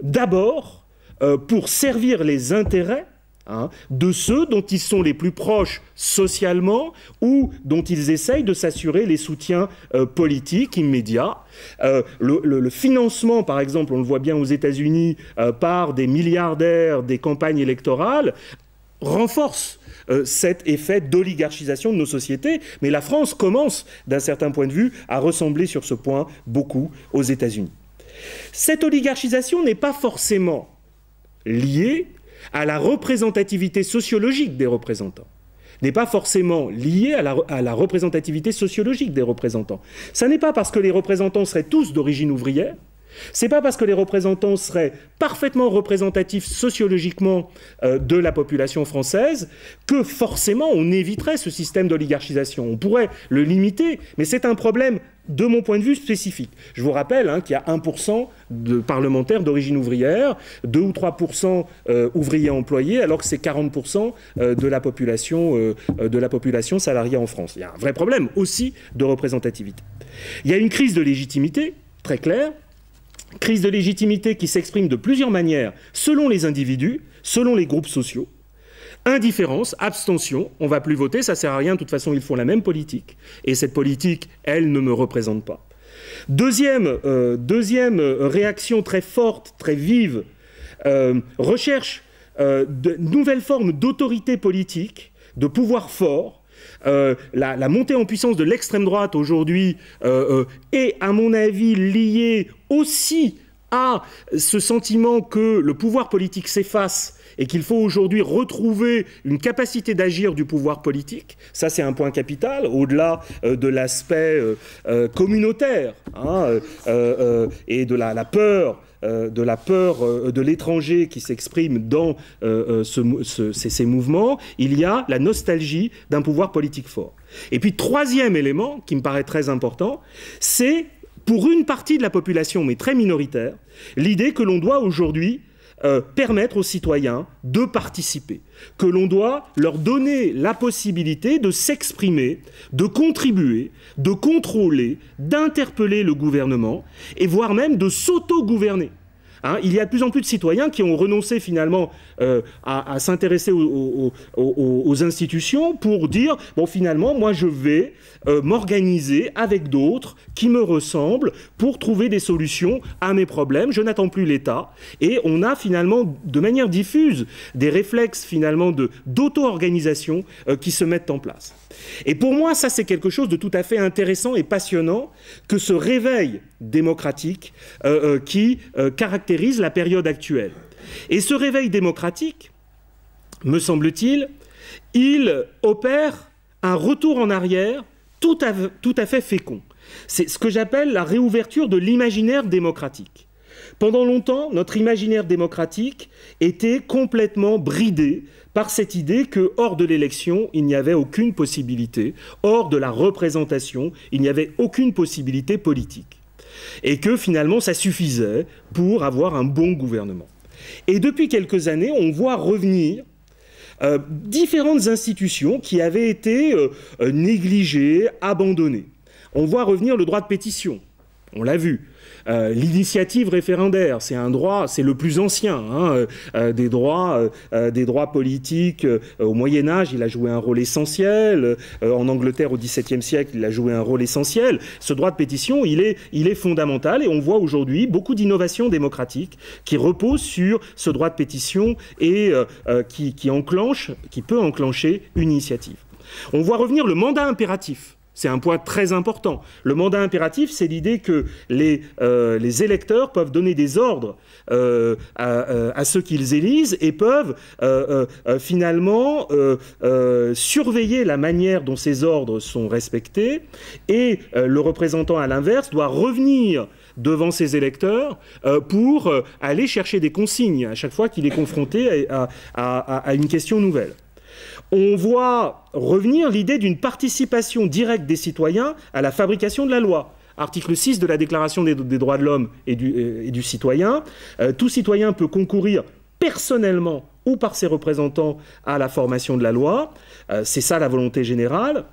d'abord pour servir les intérêts de ceux dont ils sont les plus proches socialement ou dont ils essayent de s'assurer les soutiens politiques immédiats. Le financement, par exemple, on le voit bien aux États-Unis, par des milliardaires des campagnes électorales, renforce cet effet d'oligarchisation de nos sociétés. Mais la France commence, d'un certain point de vue, à ressembler sur ce point beaucoup aux États-Unis. Cette oligarchisation n'est pas forcément liée à la représentativité sociologique des représentants, n'est pas forcément liée à la représentativité sociologique des représentants. Ça n'est pas parce que les représentants seraient tous d'origine ouvrière, c'est pas parce que les représentants seraient parfaitement représentatifs sociologiquement de la population française que forcément on éviterait ce système d'oligarchisation. On pourrait le limiter, mais c'est un problème de mon point de vue spécifique. Je vous rappelle qu'il y a 1% de parlementaires d'origine ouvrière, 2 ou 3% ouvriers employés, alors que c'est 40% de la population salariée en France. Il y a un vrai problème aussi de représentativité. Il y a une crise de légitimité, très claire, crise de légitimité qui s'exprime de plusieurs manières selon les individus, selon les groupes sociaux. Indifférence, abstention, on ne va plus voter, ça ne sert à rien, de toute façon ils font la même politique. Et cette politique, elle ne me représente pas. Deuxième réaction très forte, très vive, recherche de nouvelles formes d'autorité politique, de pouvoir fort. La montée en puissance de l'extrême droite aujourd'hui est, à mon avis, liée aussi à ce sentiment que le pouvoir politique s'efface et qu'il faut aujourd'hui retrouver une capacité d'agir du pouvoir politique. Ça, c'est un point capital, au-delà de l'aspect communautaire et de la peur de l'étranger qui s'exprime dans ces mouvements. Il y a la nostalgie d'un pouvoir politique fort. Et puis, troisième élément qui me paraît très important, c'est pour une partie de la population, mais très minoritaire, l'idée que l'on doit aujourd'hui permettre aux citoyens de participer, que l'on doit leur donner la possibilité de s'exprimer, de contribuer, de contrôler, d'interpeller le gouvernement, et voire même de s'auto-gouverner. Hein, il y a de plus en plus de citoyens qui ont renoncé finalement à s'intéresser aux institutions pour dire « bon, finalement, moi je vais m'organiser avec d'autres qui me ressemblent pour trouver des solutions à mes problèmes, je n'attends plus l'État ». Et on a finalement, de manière diffuse, des réflexes finalement d'auto-organisation qui se mettent en place. Et pour moi, ça c'est quelque chose de tout à fait intéressant et passionnant que ce réveil démocratique qui caractérise la période actuelle. Et ce réveil démocratique, me semble-t-il, il opère un retour en arrière tout à fait fécond. C'est ce que j'appelle la réouverture de l'imaginaire démocratique. Pendant longtemps, notre imaginaire démocratique était complètement bridé par cette idée que, hors de l'élection, il n'y avait aucune possibilité, hors de la représentation, il n'y avait aucune possibilité politique. Et que finalement, ça suffisait pour avoir un bon gouvernement. Et depuis quelques années, on voit revenir différentes institutions qui avaient été négligées, abandonnées. On voit revenir le droit de pétition, on l'a vu. L'initiative référendaire, c'est un droit, c'est le plus ancien des droits politiques. Au Moyen-Âge, il a joué un rôle essentiel. En Angleterre, au XVIIe siècle, il a joué un rôle essentiel. Ce droit de pétition, il est fondamental et on voit aujourd'hui beaucoup d'innovations démocratiques qui reposent sur ce droit de pétition et qui peut enclencher une initiative. On voit revenir le mandat impératif. C'est un point très important. Le mandat impératif, c'est l'idée que les électeurs peuvent donner des ordres à ceux qu'ils élisent et peuvent finalement surveiller la manière dont ces ordres sont respectés. Et le représentant, à l'inverse, doit revenir devant ses électeurs pour aller chercher des consignes à chaque fois qu'il est confronté à une question nouvelle. On voit revenir l'idée d'une participation directe des citoyens à la fabrication de la loi. Article 6 de la Déclaration des droits de l'homme et du citoyen. Tout citoyen peut concourir personnellement ou par ses représentants à la formation de la loi. C'est ça la volonté générale.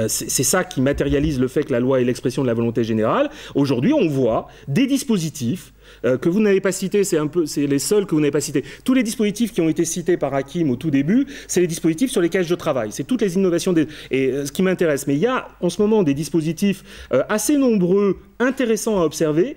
C'est ça qui matérialise le fait que la loi est l'expression de la volonté générale. Aujourd'hui, on voit des dispositifs que vous n'avez pas cités, c'est les seuls que vous n'avez pas cités. Tous les dispositifs qui ont été cités par Hakim au tout début, c'est les dispositifs sur lesquels je travaille. C'est toutes les innovations et ce qui m'intéresse. Mais il y a en ce moment des dispositifs assez nombreux, intéressants à observer,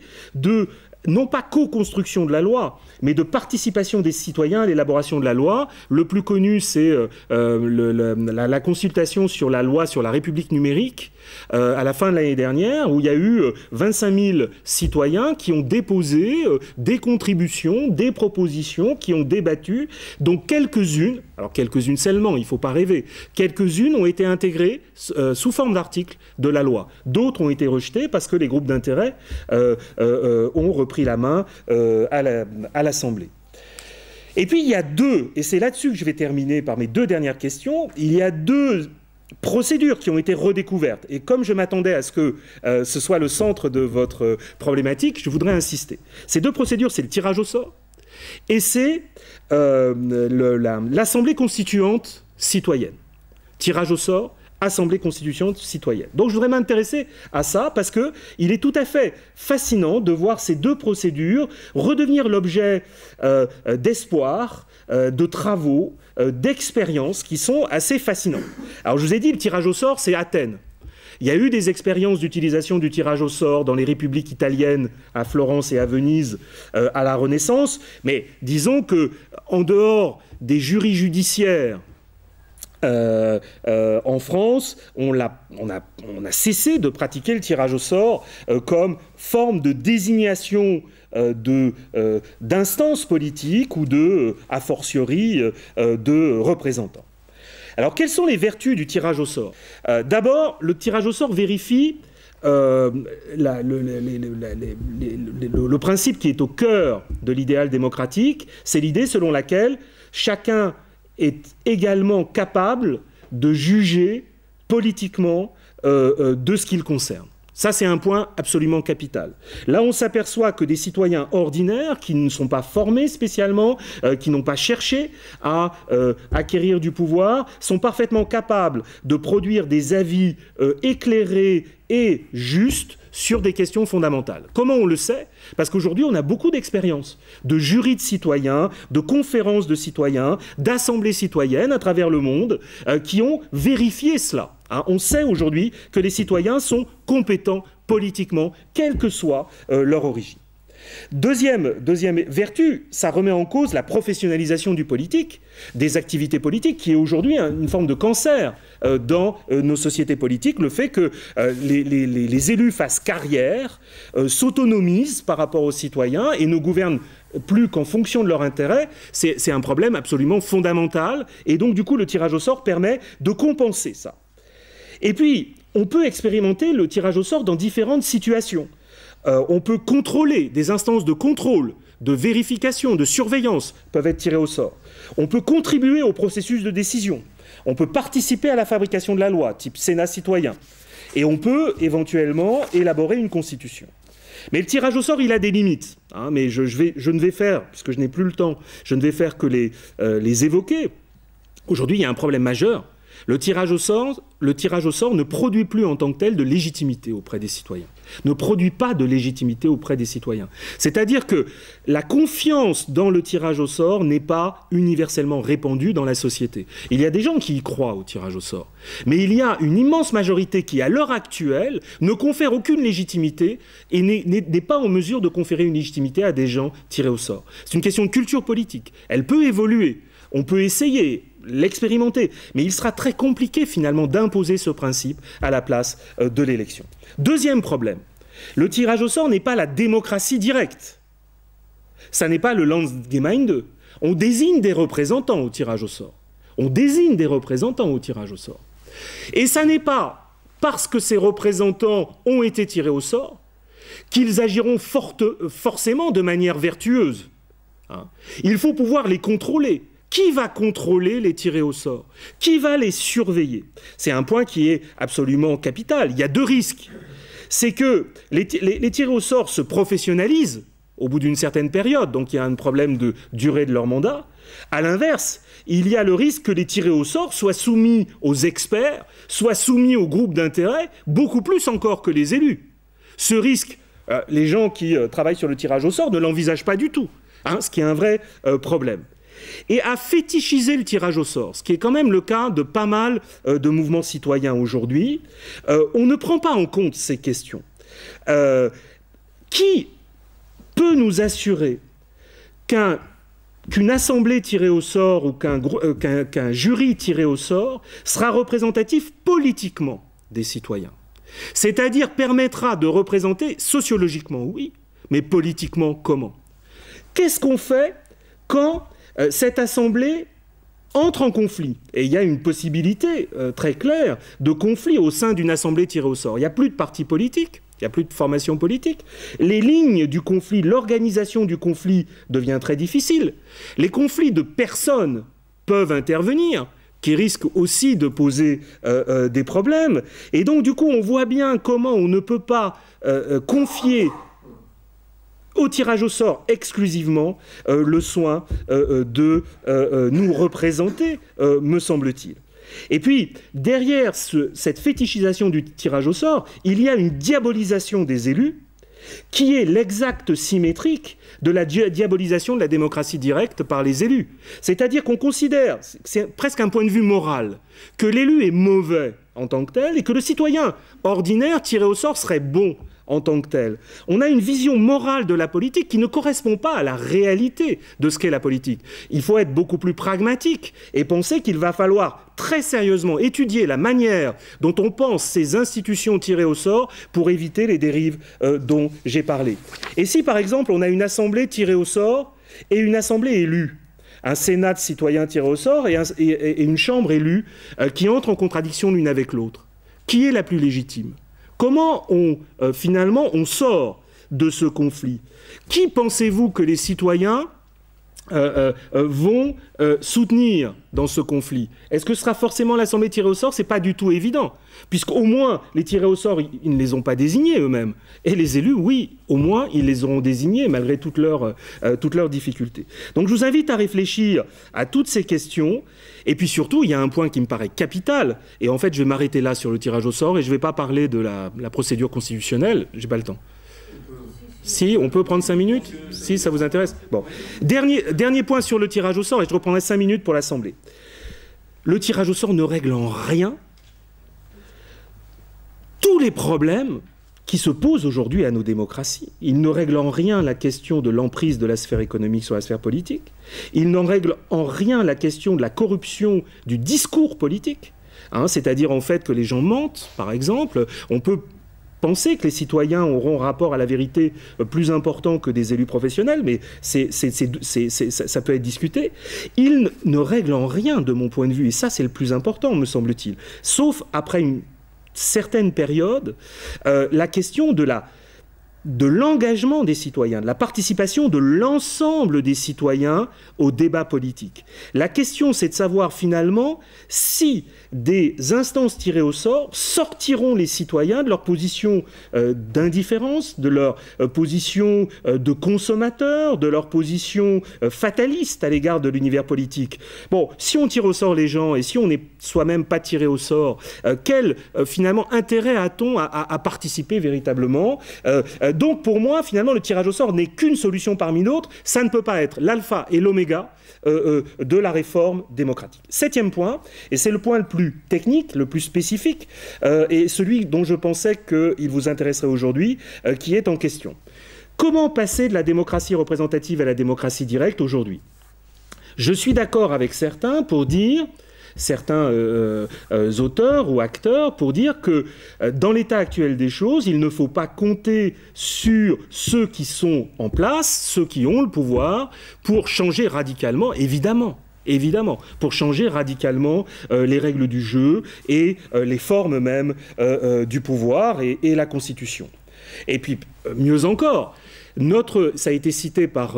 non pas co-construction de la loi, mais de participation des citoyens à l'élaboration de la loi. Le plus connu, c'est la consultation sur la loi sur la République numérique à la fin de l'année dernière, où il y a eu 25 000 citoyens qui ont déposé des contributions, des propositions, qui ont débattu, dont quelques-unes, alors quelques-unes seulement, il ne faut pas rêver, quelques-unes ont été intégrées sous forme d'articles de la loi. D'autres ont été rejetées parce que les groupes d'intérêt ont repris la main à l'Assemblée. Et puis il y a et c'est là-dessus que je vais terminer par mes deux dernières questions, il y a deux procédures qui ont été redécouvertes. Et comme je m'attendais à ce que ce soit le centre de votre problématique, je voudrais insister. Ces deux procédures, c'est le tirage au sort et c'est l'Assemblée constituante citoyenne. Tirage au sort, Assemblée constituante citoyenne. Donc je voudrais m'intéresser à ça parce qu'il est tout à fait fascinant de voir ces deux procédures redevenir l'objet d'espoir, de travaux, d'expériences qui sont assez fascinants. Alors je vous ai dit, le tirage au sort, c'est Athènes. Il y a eu des expériences d'utilisation du tirage au sort dans les républiques italiennes, à Florence et à Venise, à la Renaissance, mais disons qu'en dehors des jurys judiciaires, en France, on a cessé de pratiquer le tirage au sort comme forme de désignation d'instances politiques ou a fortiori, de représentants. Alors, quelles sont les vertus du tirage au sort ? D'abord, le tirage au sort vérifie le principe qui est au cœur de l'idéal démocratique, c'est l'idée selon laquelle chacun est également capable de juger politiquement de ce qu'il concerne. Ça, c'est un point absolument capital. Là, on s'aperçoit que des citoyens ordinaires, qui ne sont pas formés spécialement, qui n'ont pas cherché à acquérir du pouvoir, sont parfaitement capables de produire des avis éclairés et justes sur des questions fondamentales. Comment on le sait? Parce qu'aujourd'hui, on a beaucoup d'expériences, de jurys de citoyens, de conférences de citoyens, d'assemblées citoyennes à travers le monde qui ont vérifié cela. On sait aujourd'hui que les citoyens sont compétents politiquement, quelle que soit leur origine. Deuxième vertu, ça remet en cause la professionnalisation du politique, des activités politiques, qui est aujourd'hui une forme de cancer dans nos sociétés politiques. Le fait que les élus fassent carrière, s'autonomisent par rapport aux citoyens et ne gouvernent plus qu'en fonction de leur intérêt, c'est un problème absolument fondamental. Et donc, du coup, le tirage au sort permet de compenser ça. Et puis, on peut expérimenter le tirage au sort dans différentes situations. On peut contrôler, des instances de contrôle, de vérification, de surveillance peuvent être tirées au sort. On peut contribuer au processus de décision. On peut participer à la fabrication de la loi, type Sénat citoyen. Et on peut éventuellement élaborer une constitution. Mais le tirage au sort, il a des limites. Mais je ne vais faire, puisque je n'ai plus le temps, je ne vais faire que les évoquer. Aujourd'hui, il y a un problème majeur. Le tirage au sort ne produit plus en tant que tel de légitimité auprès des citoyens. Ne produit pas de légitimité auprès des citoyens. C'est-à-dire que la confiance dans le tirage au sort n'est pas universellement répandue dans la société. Il y a des gens qui y croient au tirage au sort. Mais il y a une immense majorité qui, à l'heure actuelle, ne confère aucune légitimité et n'est pas en mesure de conférer une légitimité à des gens tirés au sort. C'est une question de culture politique. Elle peut évoluer. On peut essayer, l'expérimenter, mais il sera très compliqué finalement d'imposer ce principe à la place de l'élection. Deuxième problème, le tirage au sort n'est pas la démocratie directe. Ça n'est pas le Landsgemeinde. On désigne des représentants au tirage au sort. On désigne des représentants au tirage au sort. Et ça n'est pas parce que ces représentants ont été tirés au sort qu'ils agiront forcément de manière vertueuse. Il faut pouvoir les contrôler. Qui va contrôler les tirés au sort? Qui va les surveiller? C'est un point qui est absolument capital. Il y a deux risques. C'est que les tirés au sort se professionnalisent au bout d'une certaine période, donc il y a un problème de durée de leur mandat. À l'inverse, il y a le risque que les tirés au sort soient soumis aux experts, soient soumis aux groupes d'intérêt, beaucoup plus encore que les élus. Ce risque, les gens qui travaillent sur le tirage au sort ne l'envisagent pas du tout, ce qui est un vrai problème. Et à fétichiser le tirage au sort, ce qui est quand même le cas de pas mal de mouvements citoyens aujourd'hui, on ne prend pas en compte ces questions. Qui peut nous assurer qu'une assemblée tirée au sort ou qu'un jury tiré au sort sera représentatif politiquement des citoyens? C'est-à-dire permettra de représenter sociologiquement, oui, mais politiquement comment? Qu'est-ce qu'on fait quand cette assemblée entre en conflit? Et il y a une possibilité très claire de conflit au sein d'une assemblée tirée au sort. Il n'y a plus de partis politiques, il n'y a plus de formation politique. Les lignes du conflit, l'organisation du conflit devient très difficile. Les conflits de personnes peuvent intervenir, qui risquent aussi de poser des problèmes. Et donc, du coup, on voit bien comment on ne peut pas confier au tirage au sort exclusivement le soin de nous représenter, me semble-t-il. Et puis, derrière cette fétichisation du tirage au sort, il y a une diabolisation des élus qui est l'exacte symétrique de la diabolisation de la démocratie directe par les élus. C'est-à-dire qu'on considère, c'est presque un point de vue moral, que l'élu est mauvais en tant que tel et que le citoyen ordinaire tiré au sort serait bon en tant que tel. On a une vision morale de la politique qui ne correspond pas à la réalité de ce qu'est la politique. Il faut être beaucoup plus pragmatique et penser qu'il va falloir très sérieusement étudier la manière dont on pense ces institutions tirées au sort pour éviter les dérives dont j'ai parlé. Et si, par exemple, on a une assemblée tirée au sort et une assemblée élue, un Sénat de citoyens tirés au sort et une Chambre élue qui entrent en contradiction l'une avec l'autre, qui est la plus légitime? Comment finalement on sort de ce conflit? Qui pensez-vous que les citoyens vont soutenir dans ce conflit. Est-ce que ce sera forcément l'Assemblée tirée au sort? C'est pas du tout évident, puisqu'au moins les tirés au sort, ils ne les ont pas désignés eux-mêmes. Et les élus, oui, au moins ils les auront désignés, malgré toutes leurs difficultés. Donc je vous invite à réfléchir à toutes ces questions. Et puis surtout, il y a un point qui me paraît capital. Et en fait, je vais m'arrêter là sur le tirage au sort, et je ne vais pas parler de la procédure constitutionnelle. J'ai pas le temps. Si, on peut prendre 5 minutes, si ça vous intéresse. Bon. Dernier point sur le tirage au sort, et je reprendrai 5 minutes pour l'Assemblée. Le tirage au sort ne règle en rien tous les problèmes qui se posent aujourd'hui à nos démocraties. Il ne règle en rien la question de l'emprise de la sphère économique sur la sphère politique. Il n'en règle en rien la question de la corruption du discours politique. C'est-à-dire en fait que les gens mentent, par exemple. On peut penser que les citoyens auront rapport à la vérité plus important que des élus professionnels, mais ça peut être discuté. Il ne règle en rien, de mon point de vue, et ça c'est le plus important, me semble-t-il, sauf après une certaine période, la question de l'engagement des citoyens, de la participation de l'ensemble des citoyens au débat politique. La question, c'est de savoir finalement si des instances tirées au sort sortiront les citoyens de leur position d'indifférence, de leur position de consommateur, de leur position fataliste à l'égard de l'univers politique. Bon, si on tire au sort les gens et si on n'est soi-même pas tiré au sort, quel finalement intérêt a-t-on à participer véritablement? Donc pour moi, finalement, le tirage au sort n'est qu'une solution parmi d'autres. Ça ne peut pas être l'alpha et l'oméga de la réforme démocratique. 7e point, et c'est le point le plus technique, le plus spécifique, et celui dont je pensais qu'il vous intéresserait aujourd'hui, qui est en question. Comment passer de la démocratie représentative à la démocratie directe aujourd'hui? Je suis d'accord avec certains pour dire, certains auteurs ou acteurs, pour dire que dans l'état actuel des choses, il ne faut pas compter sur ceux qui sont en place, ceux qui ont le pouvoir, pour changer radicalement, évidemment, pour changer radicalement les règles du jeu et les formes même du pouvoir et la Constitution. Et puis, mieux encore, ça a été cité par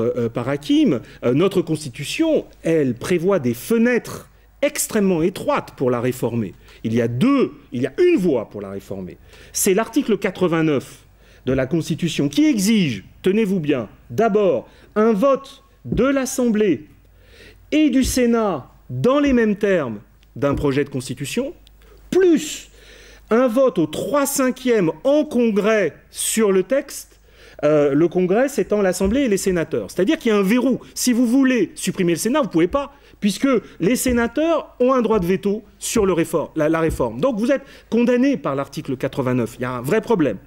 Hakim, notre Constitution, elle prévoit des fenêtres extrêmement étroite pour la réformer. Il y a une voie pour la réformer. C'est l'article 89 de la Constitution qui exige, tenez-vous bien, d'abord un vote de l'Assemblée et du Sénat dans les mêmes termes d'un projet de Constitution, plus un vote aux 3/5 en Congrès sur le texte. Le Congrès, c'est l'Assemblée et les sénateurs. C'est-à-dire qu'il y a un verrou. Si vous voulez supprimer le Sénat, vous ne pouvez pas, puisque les sénateurs ont un droit de veto sur la réforme. Donc vous êtes condamné par l'article 89. Il y a un vrai problème.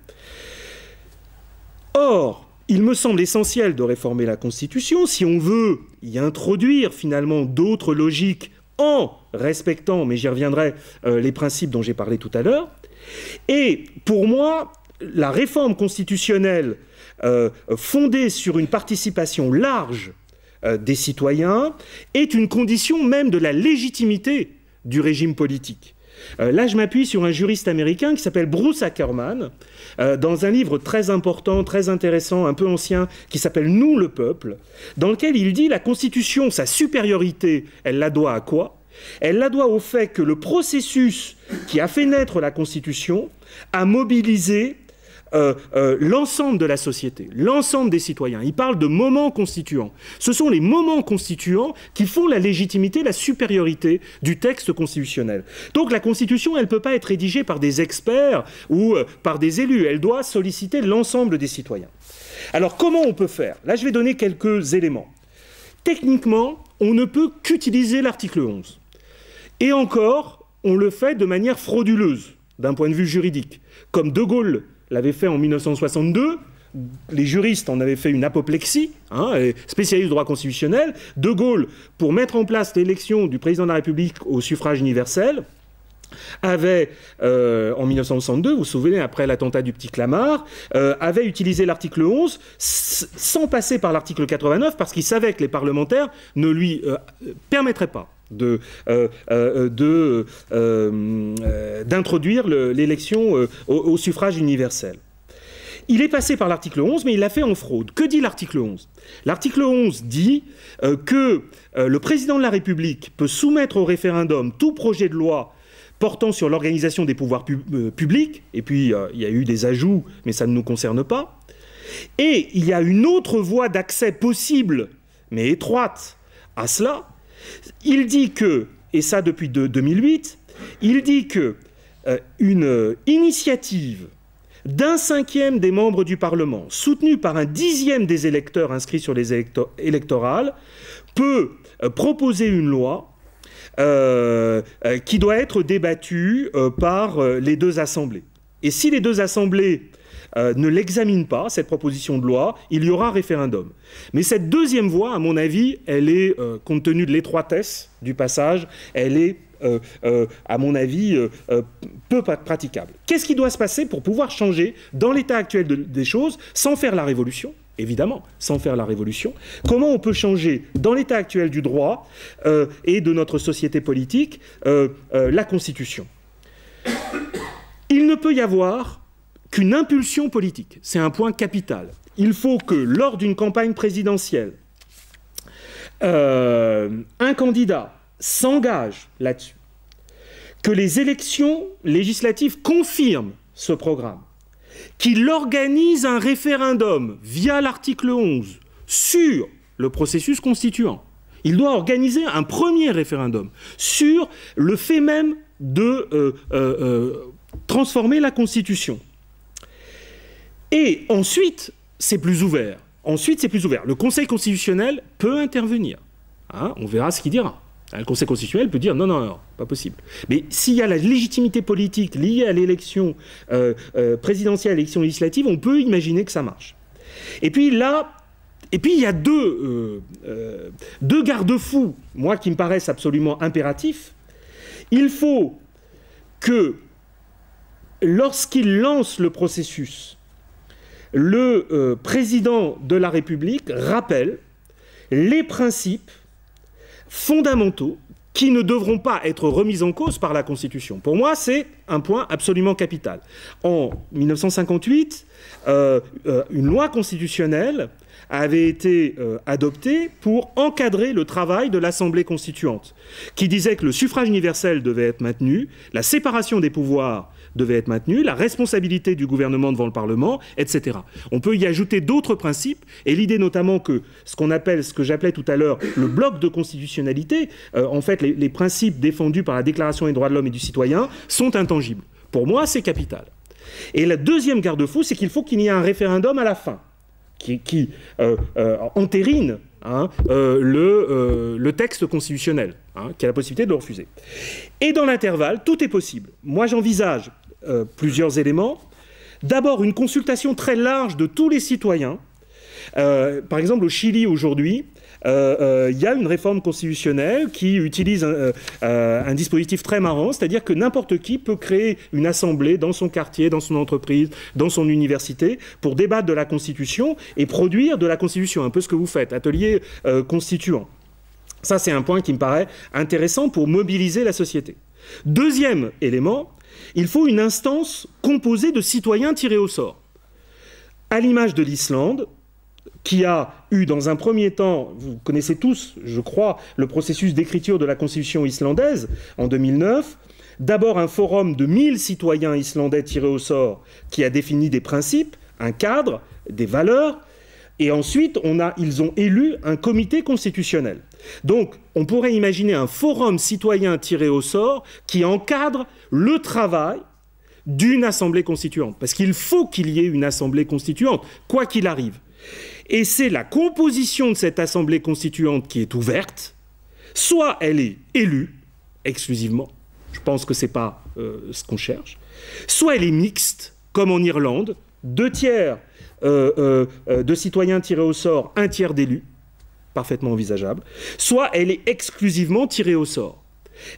Or, il me semble essentiel de réformer la Constitution si on veut y introduire finalement d'autres logiques en respectant, mais j'y reviendrai, les principes dont j'ai parlé tout à l'heure. Et pour moi, la réforme constitutionnelle fondée sur une participation large des citoyens est une condition même de la légitimité du régime politique. Là, je m'appuie sur un juriste américain qui s'appelle Bruce Ackerman, dans un livre très important, très intéressant, un peu ancien, qui s'appelle « Nous, le peuple », dans lequel il dit « La Constitution, sa supériorité, elle la doit à quoi ? Elle la doit au fait que le processus qui a fait naître la Constitution a mobilisé l'ensemble de la société, l'ensemble des citoyens. Il parle de moments constituants. Ce sont les moments constituants qui font la légitimité, la supériorité du texte constitutionnel. Donc la Constitution, elle ne peut pas être rédigée par des experts ou par des élus. Elle doit solliciter l'ensemble des citoyens. Alors comment on peut faire? Là, je vais donner quelques éléments. Techniquement, on ne peut qu'utiliser l'article 11. Et encore, on le fait de manière frauduleuse, d'un point de vue juridique. Comme De Gaulle l'avait fait en 1962, les juristes en avaient fait une apoplexie, spécialistes du droit constitutionnel. De Gaulle, pour mettre en place l'élection du président de la République au suffrage universel, avait, en 1962, vous vous souvenez, après l'attentat du Petit Clamart, avait utilisé l'article 11 sans passer par l'article 89 parce qu'il savait que les parlementaires ne lui permettraient pas d'introduire l'élection au suffrage universel. Il est passé par l'article 11, mais il l'a fait en fraude. Que dit l'article 11? L'article 11 dit que le président de la République peut soumettre au référendum tout projet de loi portant sur l'organisation des pouvoirs publics, et puis il y a eu des ajouts, mais ça ne nous concerne pas. Et il y a une autre voie d'accès possible, mais étroite, à cela. Il dit que, et ça depuis 2008, il dit que une initiative d'un 5e des membres du Parlement, soutenue par un 10e des électeurs inscrits sur les électorales, peut proposer une loi qui doit être débattue par les deux assemblées. Et si les deux assemblées ne l'examinent pas, cette proposition de loi, il y aura référendum. Mais cette deuxième voie, à mon avis, elle est, compte tenu de l'étroitesse du passage, elle est, à mon avis, peu praticable. Qu'est-ce qui doit se passer pour pouvoir changer, dans l'état actuel des choses, sans faire la révolution ? Évidemment, sans faire la révolution. Comment on peut changer, dans l'état actuel du droit et de notre société politique, la Constitution ? Il ne peut y avoir qu'une impulsion politique. C'est un point capital. Il faut que, lors d'une campagne présidentielle, un candidat s'engage là-dessus, que les élections législatives confirment ce programme, qu'il organise un référendum via l'article 11 sur le processus constituant. Il doit organiser un premier référendum sur le fait même de transformer la Constitution. Et ensuite, c'est plus ouvert. Le Conseil constitutionnel peut intervenir. Hein, on verra ce qu'il dira. Le Conseil constitutionnel peut dire non, pas possible. Mais s'il y a la légitimité politique liée à l'élection présidentielle, à l'élection législative, on peut imaginer que ça marche. Et puis là, il y a deux garde-fous, moi, qui me paraissent absolument impératifs. Il faut que, lorsqu'il lance le processus, le président de la République rappelle les principes fondamentaux qui ne devront pas être remis en cause par la Constitution. Pour moi, c'est un point absolument capital. En 1958, une loi constitutionnelle avait été adoptée pour encadrer le travail de l'Assemblée constituante, qui disait que le suffrage universel devait être maintenu, la séparation des pouvoirs devait être maintenue, la responsabilité du gouvernement devant le Parlement, etc. On peut y ajouter d'autres principes, et l'idée notamment que ce que j'appelais tout à l'heure le bloc de constitutionnalité, en fait, les principes défendus par la Déclaration des droits de l'homme et du citoyen sont intangibles. Pour moi, c'est capital. Et la deuxième garde-fou, c'est qu'il faut qu'il y ait un référendum à la fin, qui entérine le texte constitutionnel, qui a la possibilité de le refuser. Et dans l'intervalle, tout est possible. Moi, j'envisage plusieurs éléments. D'abord, une consultation très large de tous les citoyens. Par exemple, au Chili, aujourd'hui, il y a une réforme constitutionnelle qui utilise un dispositif très marrant, c'est-à-dire que n'importe qui peut créer une assemblée dans son quartier, dans son entreprise, dans son université, pour débattre de la Constitution et produire de la Constitution, un peu ce que vous faites, atelier constituant. Ça, c'est un point qui me paraît intéressant pour mobiliser la société. Deuxième élément, il faut une instance composée de citoyens tirés au sort. À l'image de l'Islande, qui a eu dans un premier temps, vous connaissez tous, je crois, le processus d'écriture de la Constitution islandaise en 2009, d'abord un forum de 1000 citoyens islandais tirés au sort qui a défini des principes, un cadre, des valeurs, et ensuite ils ont élu un comité constitutionnel. Donc on pourrait imaginer un forum citoyen tiré au sort qui encadre le travail d'une assemblée constituante, parce qu'il faut qu'il y ait une assemblée constituante, quoi qu'il arrive. Et c'est la composition de cette assemblée constituante qui est ouverte, soit elle est élue exclusivement, je pense que ce n'est pas ce qu'on cherche, soit elle est mixte, comme en Irlande, 2 tiers de citoyens tirés au sort, 1 tiers d'élus, parfaitement envisageable, soit elle est exclusivement tirée au sort.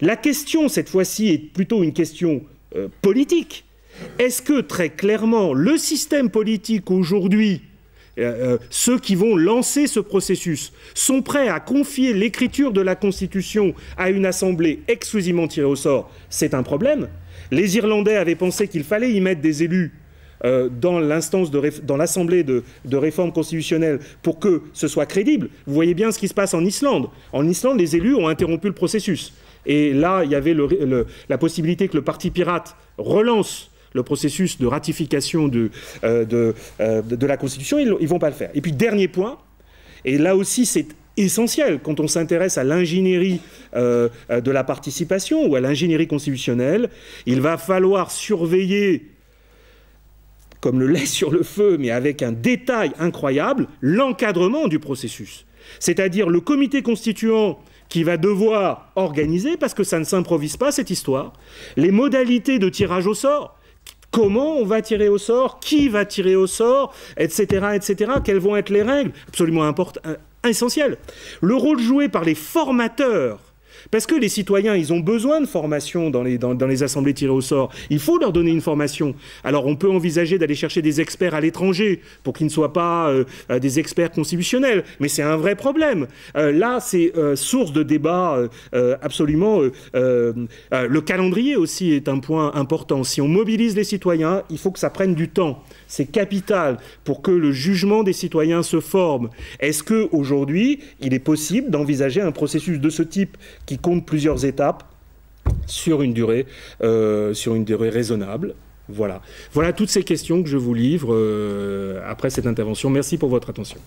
La question, cette fois-ci, est plutôt une question politique. Est-ce que, très clairement, le système politique aujourd'hui, ceux qui vont lancer ce processus sont prêts à confier l'écriture de la Constitution à une assemblée exclusivement tirée au sort? C'est un problème. Les Irlandais avaient pensé qu'il fallait y mettre des élus dans l'Assemblée de réforme constitutionnelle pour que ce soit crédible. Vous voyez bien ce qui se passe en Islande. En Islande, les élus ont interrompu le processus. Et là, il y avait la possibilité que le Parti pirate relance le processus de ratification de la Constitution. Ils ne vont pas le faire. Et puis, dernier point, et là aussi, c'est essentiel quand on s'intéresse à l'ingénierie de la participation ou à l'ingénierie constitutionnelle, il va falloir surveiller, comme le lait sur le feu, mais avec un détail incroyable, l'encadrement du processus. C'est-à-dire le comité constituant qui va devoir organiser, parce que ça ne s'improvise pas cette histoire, les modalités de tirage au sort. Comment on va tirer au sort, qui va tirer au sort, etc., etc. Quelles vont être les règles? Absolument essentiel. Le rôle joué par les formateurs, parce que les citoyens, ils ont besoin de formation dans les assemblées tirées au sort. Il faut leur donner une formation. Alors on peut envisager d'aller chercher des experts à l'étranger pour qu'ils ne soient pas des experts constitutionnels, mais c'est un vrai problème. Là, c'est source de débat absolument. Le calendrier aussi est un point important. Si on mobilise les citoyens, il faut que ça prenne du temps. C'est capital pour que le jugement des citoyens se forme. Est-ce qu'aujourd'hui, il est possible d'envisager un processus de ce type qui compte plusieurs étapes sur une durée raisonnable? Voilà toutes ces questions que je vous livre après cette intervention. Merci pour votre attention.